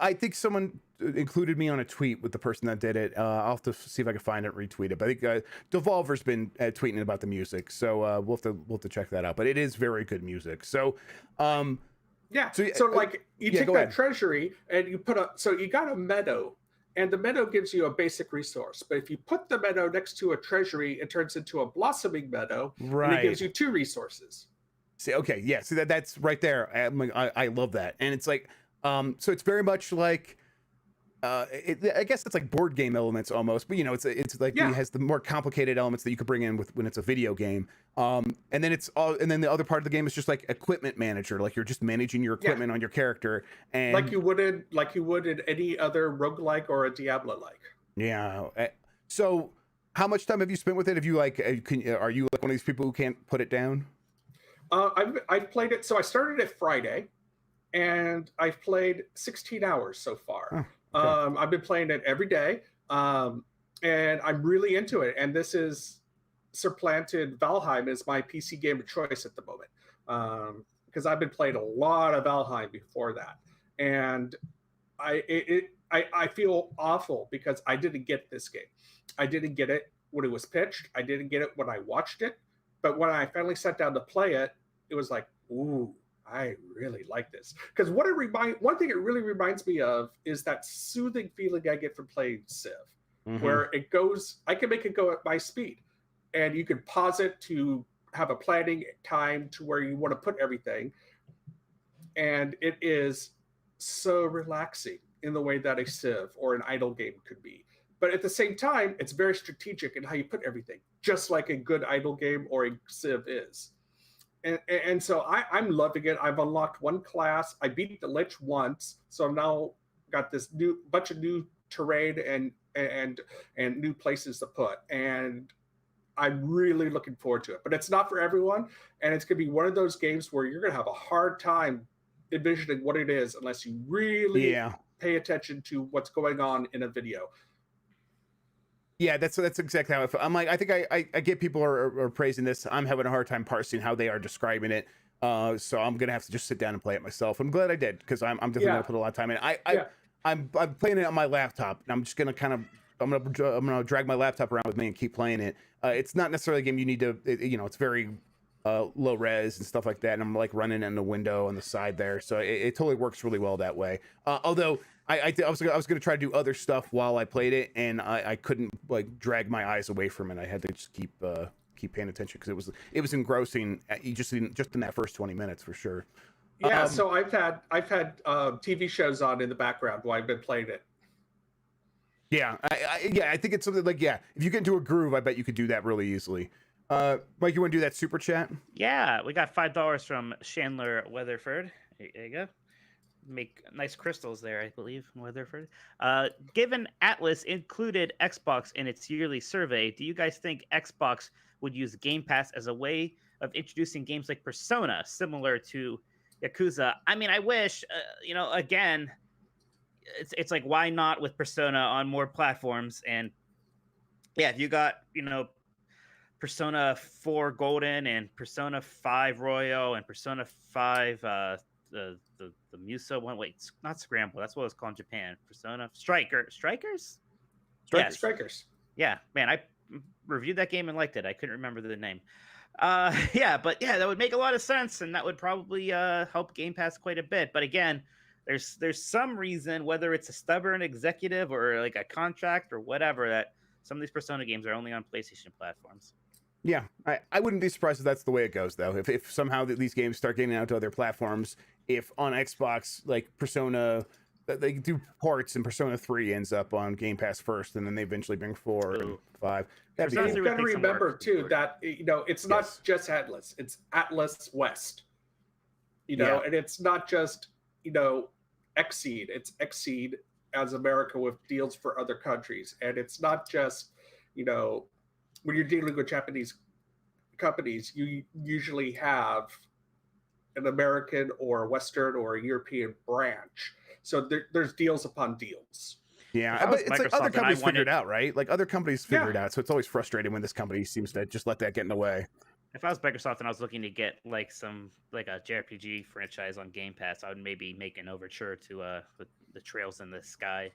I think someone included me on a tweet with the person that did it. I'll have to see if I can find it and retweet it. But I think Devolver's been tweeting about the music, so we'll have to check that out. But it is very good music. So, yeah. So like you take that treasury and you you got a meadow, and the meadow gives you a basic resource. But if you put the meadow next to a treasury, it turns into a blossoming meadow, and it gives you 2 resources. See, okay, yeah. See that's right there. I love that, and it's like. So it's very much like, I guess it's like board game elements almost, but it's like it has the more complicated elements that you could bring in when it's a video game. And then and the other part of the game is just like equipment manager, like you're just managing your equipment on your character, and like you would in any other roguelike or a Diablo-like. Yeah. So how much time have you spent with it? Have you are you like one of these people who can't put it down? I've played it. So I started it Friday, and I've played 16 hours so far. Oh, okay. I've been playing it every day, and I'm really into it. And this is supplanted Valheim as my PC game of choice at the moment, because I've been playing a lot of Valheim before that, and I feel awful because I didn't get this game. I didn't get it when it was pitched. I didn't get it when I watched it, but when I finally sat down to play it, it was like, ooh. I really like this, because one thing it really reminds me of is that soothing feeling I get from playing Civ, where I can make it go at my speed, and you can pause it to have a planning time to where you want to put everything, and it is so relaxing in the way that a Civ or an idle game could be. But at the same time, it's very strategic in how you put everything, just like a good idle game or a Civ is. And so I'm loving it. I've unlocked 1 class. I beat the Lich once, so I've now got this bunch of new terrain and new places to put. And I'm really looking forward to it. But it's not for everyone, and it's gonna be one of those games where you're gonna have a hard time envisioning what it is unless you really pay attention to what's going on in a video. Yeah, that's exactly how I feel. I'm like, I think I get people are praising this. I'm having a hard time parsing how they are describing it. So I'm gonna have to just sit down and play it myself. I'm glad I did, because I'm definitely gonna put a lot of time in. I'm playing it on my laptop, and I'm just gonna I'm gonna drag my laptop around with me and keep playing it. It's not necessarily a game you need to, it's very low res and stuff like that, and I'm like running in the window on the side there, so it totally works really well that way. Although I was gonna try to do other stuff while I played it, and I couldn't like drag my eyes away from it. I had to just keep paying attention, because it was engrossing just in that first 20 minutes for sure. Yeah, so I've had TV shows on in the background while I've been playing it. Yeah, I think it's something like, if you get into a groove, I bet you could do that really easily. Mike, you want to do that super chat? Yeah, we got $5 from Chandler Weatherford. There you go. Make nice crystals there, I believe, Weatherford. Given Atlas included Xbox in its yearly survey, do you guys think Xbox would use Game Pass as a way of introducing games like Persona, similar to Yakuza? I mean, I wish, again, it's like, why not with Persona on more platforms? And yeah, if you got, Persona 4 Golden and Persona 5 Royal and Persona 5 the Muso one. Wait, not Scramble. That's what it's called in Japan. Persona Strikers. Yes. Strikers. Yeah, man, I reviewed that game and liked it. I couldn't remember the name. That would make a lot of sense, and that would probably help Game Pass quite a bit. But again, there's some reason, whether it's a stubborn executive or like a contract or whatever, that some of these Persona games are only on PlayStation platforms. Yeah, I wouldn't be surprised if that's the way it goes, though. If somehow these games start getting out to other platforms, if on Xbox, like Persona they do ports, and Persona 3 ends up on Game Pass first, and then they eventually bring 4 and 5. That'd be Persona cool. 3 You've would got to take some remember work. too that it's not Yes. just Atlas; it's Atlas West. Yeah. And it's not just Exceed; it's Exceed as America with deals for other countries, and it's not just when you're dealing with Japanese companies, you usually have an American or Western or a European branch. So there's deals upon deals. Yeah, If I but was it's like Microsoft other and I companies figure wanted- it out, right? Like other companies figure it Yeah. out, so it's always frustrating when this company seems to just let that get in the way. If I was Microsoft and I was looking to get like a JRPG franchise on Game Pass, I would maybe make an overture to the Trails in the Sky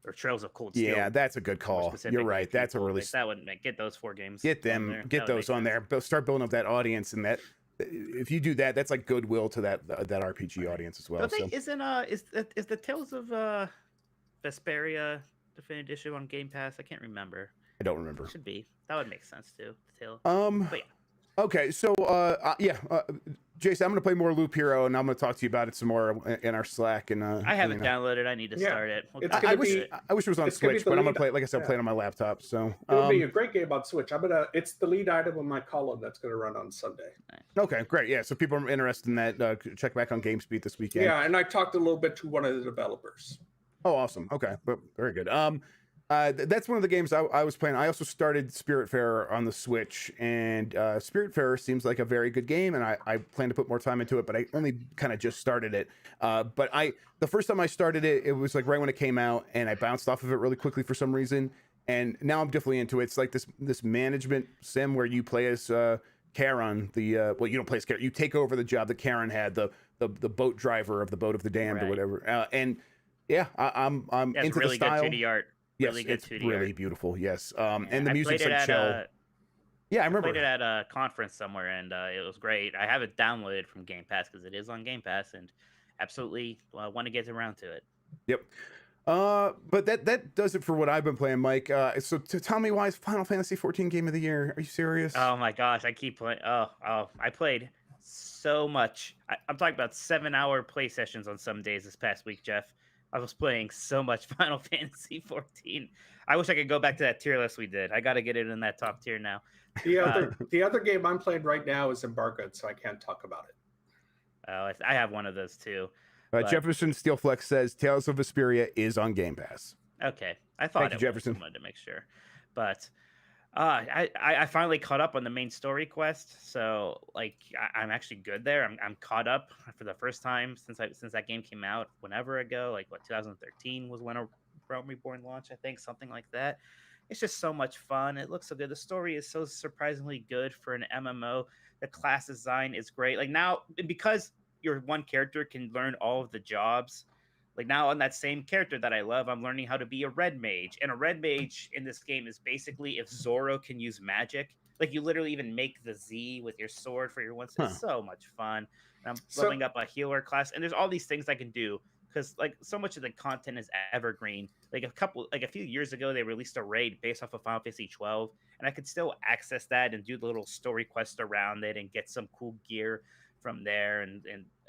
or Trails of Cold Steel. Yeah, that's a good more call. You're specifically, right. That's a people, really like, that would get those 4 games. get on them there. get That would those make on sense. there. Start building up that audience, and that if you do that, that's like goodwill to that RPG audience as well. Don't So they, is the Tales of Vesperia Definitive Edition on Game Pass? I can't remember. I don't remember. It should be. That would make sense too. The Tale. But yeah. Okay, so Jason, I'm gonna play more Loop Hero, and I'm gonna talk to you about it some more in our Slack. And I haven't downloaded. I need to start it. We'll It's talk gonna I about wish it. I wish it was on it's gonna be Switch, the but I'm gonna lead- play it. Like I said, I'm yeah. playing on my laptop. So It'll be a great game on Switch. It's the lead item on my column that's going to run on Sunday. okay, great. Yeah, so if people are interested in that, check back on GameSpeed this weekend. Yeah, and I talked a little bit to one of the developers. Oh, awesome. Okay, but very good. That's one of the games I was playing. I also started Spiritfarer on the Switch, and Spiritfarer seems like a very good game, and I plan to put more time into it, but I only kind of just started it. But the first time I started it, it was like right when it came out, and I bounced off of it really quickly for some reason, and now I'm definitely into it. It's like this management sim where you play as Karen, you don't play as Karen, you take over the job that Karen had, the boat driver of the Boat of the Damned or Right. whatever. And yeah, I'm Yeah, it's into really the style. good 2D art. Yes, Really good it's 2D really art. beautiful. Yes, Yeah, and the I music's played it like at chill. Yeah, I remember. played it at a conference somewhere, and it was great. I have it downloaded from Game Pass because it is on Game Pass, and absolutely want to get around to it. Yep. But that does it for what I've been playing, Mike. So tell me, why is Final Fantasy 14 Game of the Year? Are you serious? Oh my gosh, I keep playing. Oh, I played so much. I'm talking about 7-hour play sessions on some days this past week, Jeff. I was playing so much Final Fantasy 14. I wish I could go back to that tier list we did. I got to get it in that top tier now. The other game I'm playing right now is embargoed, so I can't talk about it. Oh, I have one of those too. But- Jefferson Steelflex says Tales of Vesperia is on Game Pass. Okay, I thought Thank you, it Jefferson. was. I wanted to make sure, but I finally caught up on the main story quest, so like I'm actually good there. I'm caught up for the first time since that game came out whenever ago, like 2013 was when a Realm Reborn launched, I think, something like that. It's just so much fun. It looks so good. The story is so surprisingly good for an MMO. The class design is great. Like now, because your one character can learn all of the jobs. Like now on that same character that I love, I'm learning how to be a red mage. And a red mage in this game is basically if Zoro can use magic. Like you literally even make the Z with your sword for your one. It's so much fun. And I'm leveling up a healer class. And there's all these things I can do. Because like so much of the content is evergreen. Like a few years ago, they released a raid based off of Final Fantasy 12. And I could still access that and do the little story quest around it and get some cool gear from there. And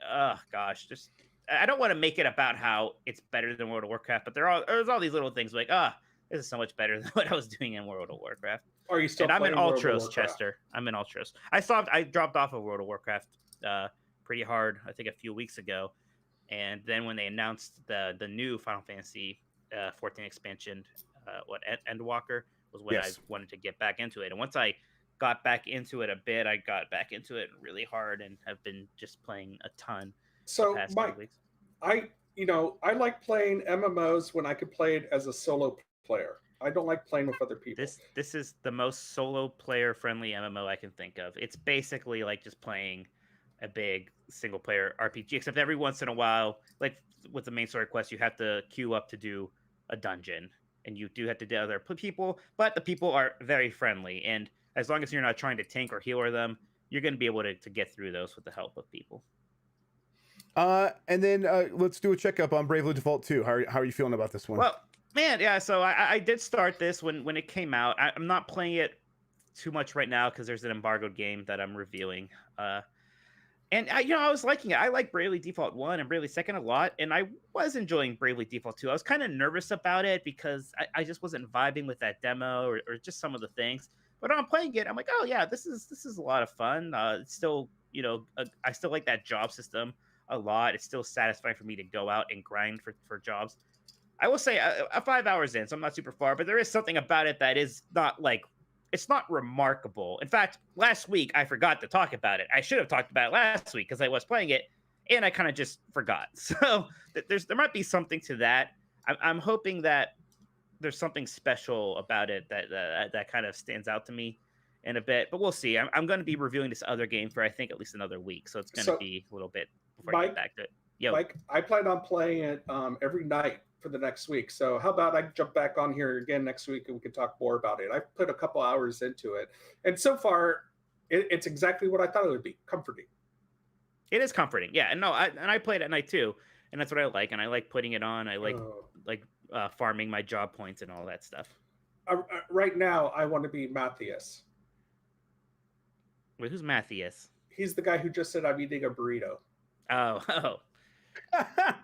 oh gosh, just I don't want to make it about how it's better than World of Warcraft, but there's all these little things like, this is so much better than what I was doing in World of Warcraft. Are you still? And I'm in playing World of Ultros, Warcraft? Chester. I'm in Ultros. I dropped off of World of Warcraft pretty hard, I think a few weeks ago. And then when they announced the new Final Fantasy 14 expansion, Endwalker, was when I wanted to get back into it. And once I got back into it a bit, I got back into it really hard and have been just playing a ton. So, the past Mike, few weeks. I like playing MMOs when I could play it as a solo player. I don't like playing with other people. This is the most solo player friendly MMO I can think of. It's basically like just playing a big single player RPG, except every once in a while, like with the main story quest, you have to queue up to do a dungeon, and you do have to deal with other people, but the people are very friendly, and as long as you're not trying to tank or healer them, you're going to be able to get through those with the help of people. And then let's do a checkup on Bravely Default 2. How are you feeling about this one? Well, man, yeah, so I did start this when it came out. I'm not playing it too much right now because there's an embargoed game that I'm reviewing. And I was liking it. I like Bravely Default 1 and Bravely 2nd a lot, and I was enjoying Bravely Default 2. I was kind of nervous about it because I just wasn't vibing with that demo or just some of the things. But when I'm playing it, I'm like, oh yeah, this is a lot of fun. It's still, I still like that job system a lot. It's still satisfying for me to go out and grind for jobs. I will say 5 hours in, so I'm not super far, but there is something about it that is not like, it's not remarkable. In fact, last week I forgot to talk about it. I should have talked about it last week because I was playing it and I kind of just forgot. So there might be something to that. I'm hoping that there's something special about it that kind of stands out to me in a bit, but we'll see. I'm going to be reviewing this other game for I think at least another week, so it's going to be a little bit before I get back to it. Mike, I plan on playing it every night for the next week. So how about I jump back on here again next week and we can talk more about it. I've put a couple hours into it, and so far, it's exactly what I thought it would be: comforting. It is comforting, yeah. And I play it at night too, and that's what I like. And I like putting it on. I like farming my job points and all that stuff. Right now, I want to be Matthias. Wait, who's Matthias? He's the guy who just said I'm eating a burrito. Oh.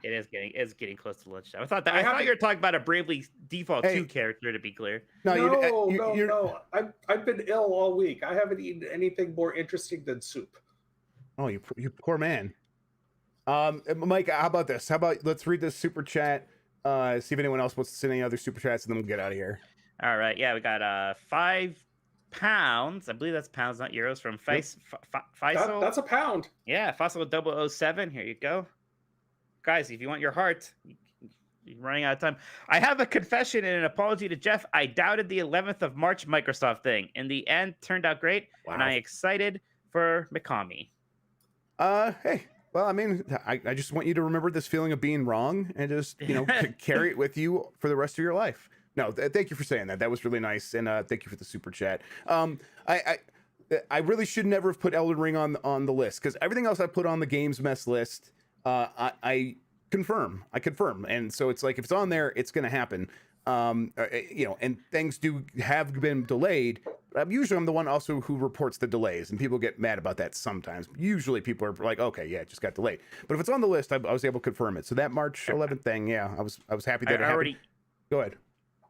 It's getting close to lunchtime. I thought you were talking about a Bravely Default 2 character, to be clear. No. I've been ill all week. I haven't eaten anything more interesting than soup. Oh, you poor man. Mike, how about this? Let's read this super chat. See if anyone else wants to send any other super chats, and then we'll get out of here. All right. Yeah, we got £5. I believe that's pounds, not euros, from Faisal. That's a pound. Yeah, Faisal 007. Here you go. Guys, if you want your heart, you're running out of time. I have a confession and an apology to Jeff. I doubted the 11th of March Microsoft thing. In the end, turned out great, and I'm excited for Mikami. Hey, well, I mean, I just want you to remember this feeling of being wrong and just, carry it with you for the rest of your life. No, thank you for saying that. That was really nice, and thank you for the super chat. I really should never have put Elden Ring on the list, because everything else I put on the Games Mess list, I confirm, and so it's like if it's on there, it's going to happen. And things have been delayed. Usually, I'm the one also who reports the delays, and people get mad about that sometimes. Usually, people are like, "Okay, yeah, it just got delayed." But if it's on the list, I was able to confirm it. So that March 11th thing, yeah, I was happy that it happened. Go ahead.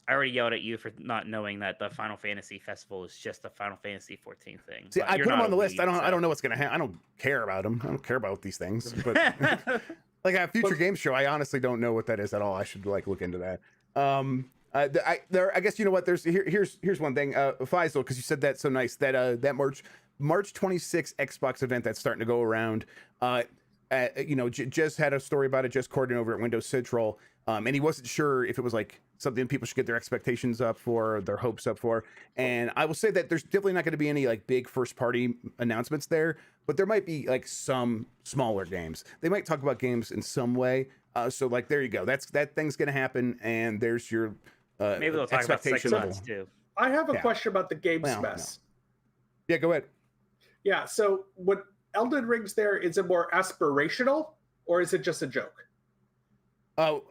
I already yelled at you for not knowing that the Final Fantasy Festival is just a Final Fantasy 14 thing. See, I put them on the list. I don't know what's gonna happen. I don't care about them. I don't care about these things. But like a future game show, I honestly don't know what that is at all. I should look into that. I guess you know what. Here's one thing, Faisal, because you said that so nice. That March 26th Xbox event that's starting to go around. Just had a story about it. Just cording over at Windows Central. And he wasn't sure if it was like something people should get their expectations up for, their hopes up for. And I will say that there's definitely not going to be any like big first party announcements there, but there might be like some smaller games. They might talk about games in some way. So like, there you go. That thing's going to happen. And there's your maybe they'll talk about Psychonauts too. I have a question about the Games Mess. No. Yeah, go ahead. Yeah. So what Elden Ring's there, is it more aspirational or is it just a joke? Oh,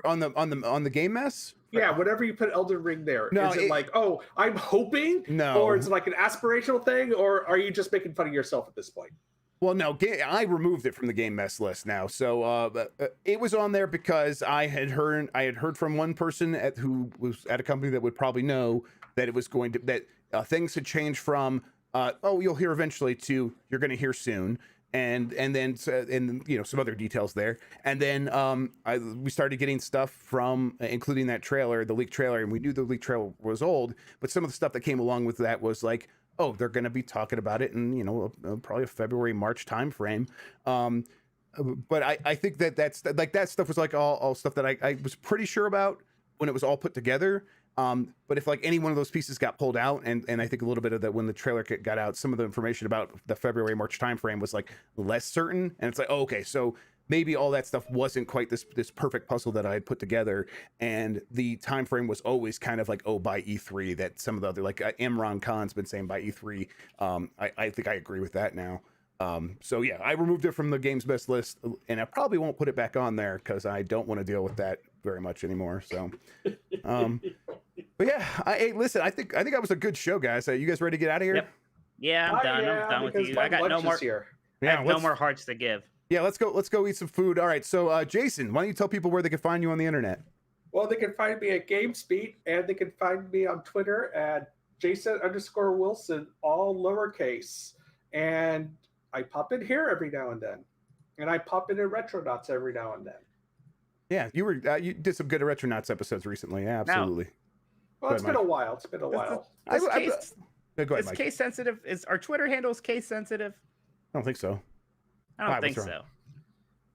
on the Game Mess? Yeah, whatever you put Elden Ring there. No, is it like, oh, I'm hoping? No. Or is it like an aspirational thing? Or are you just making fun of yourself at this point? Well, no, I removed it from the Game Mess list now. So it was on there because I had heard from one person who was at a company that would probably know that it was going to, that things had changed from, you'll hear eventually, to you're going to hear soon. And then some other details there, and then we started getting stuff from, including that trailer, the leaked trailer, and we knew the leaked trailer was old, but some of the stuff that came along with that was like, oh, they're going to be talking about it in probably a February-March timeframe. But I think that's like, that stuff was like all stuff that I was pretty sure about when it was all put together. But if like any one of those pieces got pulled out, and I think a little bit of that when the trailer got out, some of the information about the February-March timeframe was like less certain, and it's like, oh, okay, so maybe all that stuff wasn't quite this perfect puzzle that I had put together, and the timeframe was always kind of like, oh, by E3, that some of the other, like Imran Khan's been saying by E3. I think I agree with that now. So yeah, I removed it from the Games Best list, and I probably won't put it back on there because I don't want to deal with that very much anymore. So, but yeah, hey, listen, I think that was a good show, guys. You guys ready to get out of here? Yep. Yeah, I'm done. I'm done with you. I got no more. I Yeah, have no more hearts to give. Yeah, let's go eat some food. All right, so Jason, why don't you tell people where they can find you on the internet? Well, they can find me at GamesBeat, and they can find me on Twitter at Jason_Wilson, all lowercase. And I pop in here every now and then. And I pop in Retronauts every now and then. Yeah, you did some good Retronauts episodes recently. Yeah, absolutely. Well, it's been a while. It's been a while. Go ahead, Mike. Case sensitive? Is our Twitter handles case sensitive? I don't think so. I don't think so.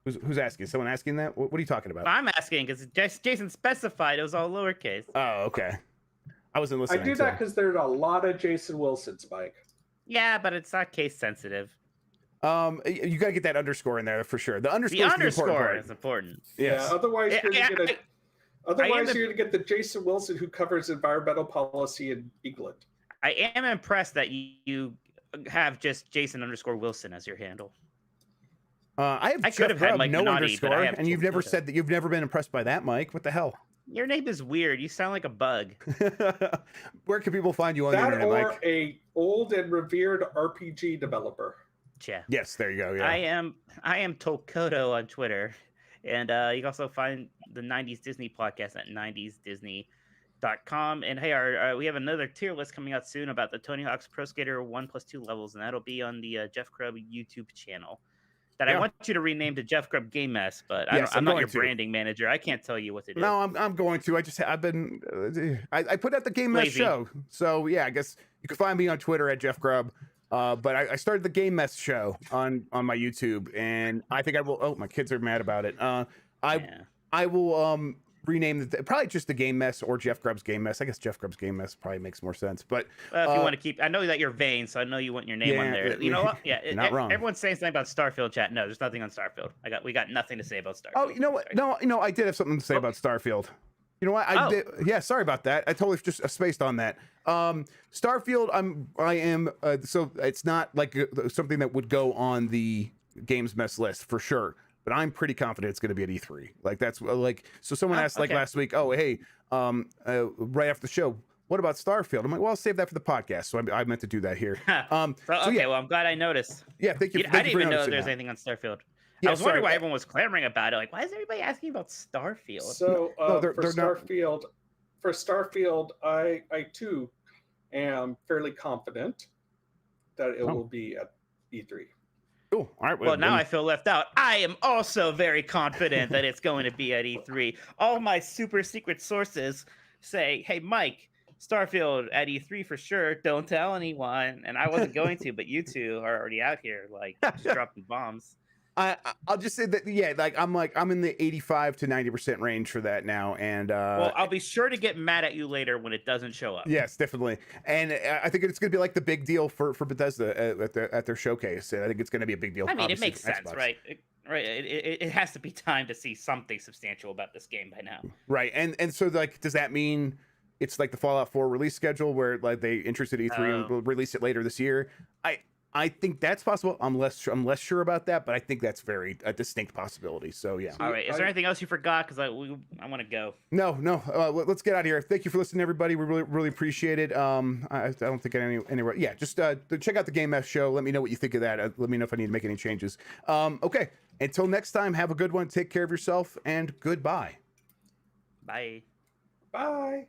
Who's asking? Someone asking that? What are you talking about? I'm asking because Jason specified it was all lowercase. Oh, okay. I wasn't listening. I do that because there's a lot of Jason Wilsons, Mike. Yeah, but it's not case sensitive. You gotta get that underscore in there for sure. The underscore is important. Yes. Yeah, otherwise you're gonna get the Jason Wilson who covers environmental policy in England. I am impressed that you have just Jason_Wilson as your handle. I could have had Mike no underscore, and you've never said that you've never been impressed by that, Mike. What the hell? Your name is weird. You sound like a bug. Where can people find you on the internet, Mike? Or a old and revered RPG developer. Yeah. Yes, there you go. Yeah. I am Tokoto on Twitter, and you can also find the 90s Disney podcast at 90sdisney.com. And hey, we have another tier list coming out soon about the Tony Hawk's Pro Skater 1+2 levels, and that'll be on the Jeff Grubb YouTube channel. I want you to rename to Jeff Grubb Game Mess, but I'm not your branding manager. I can't tell you what to do. No, I'm going to. I've been I put out the Game Mess show, so yeah, I guess you can find me on Twitter at Jeff Grubb. But I started the Game Mess show on my YouTube, and I think I will. Oh, my kids are mad about it. I will rename probably just the Game Mess or Jeff Grubb's Game Mess. I guess Jeff Grubb's Game Mess probably makes more sense. But if you want to keep, I know that you're vain, so I know you want your name on there. You know what? Yeah, not wrong. Everyone's saying something about Starfield chat. No, there's nothing on Starfield. We got nothing to say about Starfield. Oh, you know what? No, I did have something to say about Starfield. You know what? I did. Yeah, sorry about that. I totally just spaced on that. Starfield. I am. So it's not like something that would go on the Games Mess list for sure. But I'm pretty confident it's going to be at E3. Like that's like. So someone asked like last week. Oh, hey, right after the show, what about Starfield? I'm like, well, I'll save that for the podcast. So I meant to do that here. Well, I'm glad I noticed. Yeah, thank you. I didn't even know there's anything on Starfield. Yeah, I was wondering why everyone was clamoring about it. Like, why is everybody asking about Starfield? So for Starfield, I too am fairly confident that it will be at E3. Cool. All right. Well, now I feel left out. I am also very confident that it's going to be at E3. All my super secret sources say, "Hey, Mike, Starfield at E3 for sure. Don't tell anyone." And I wasn't going to, but you two are already out here, like just dropping bombs. I'll just say that I'm in the 85 to 90% range for that now, and well, I'll be sure to get mad at you later when it doesn't show up. Yes, definitely, and I think it's going to be like the big deal for Bethesda at their showcase. I think it's going to be a big deal. I mean, it makes sense, right? It has to be time to see something substantial about this game by now, right? And so like, does that mean it's like the Fallout 4 release schedule where like they introduced E3 and will release it later this year? I think that's possible. I'm less sure about that, but I think that's a distinct possibility. So yeah. All right. Is there anything else you forgot? Because I want to go. No. Let's get out of here. Thank you for listening, everybody. We really appreciate it. I don't think anywhere. Yeah, just check out the Game Mess show. Let me know what you think of that. Let me know if I need to make any changes. Okay. Until next time, have a good one. Take care of yourself, and goodbye. Bye. Bye.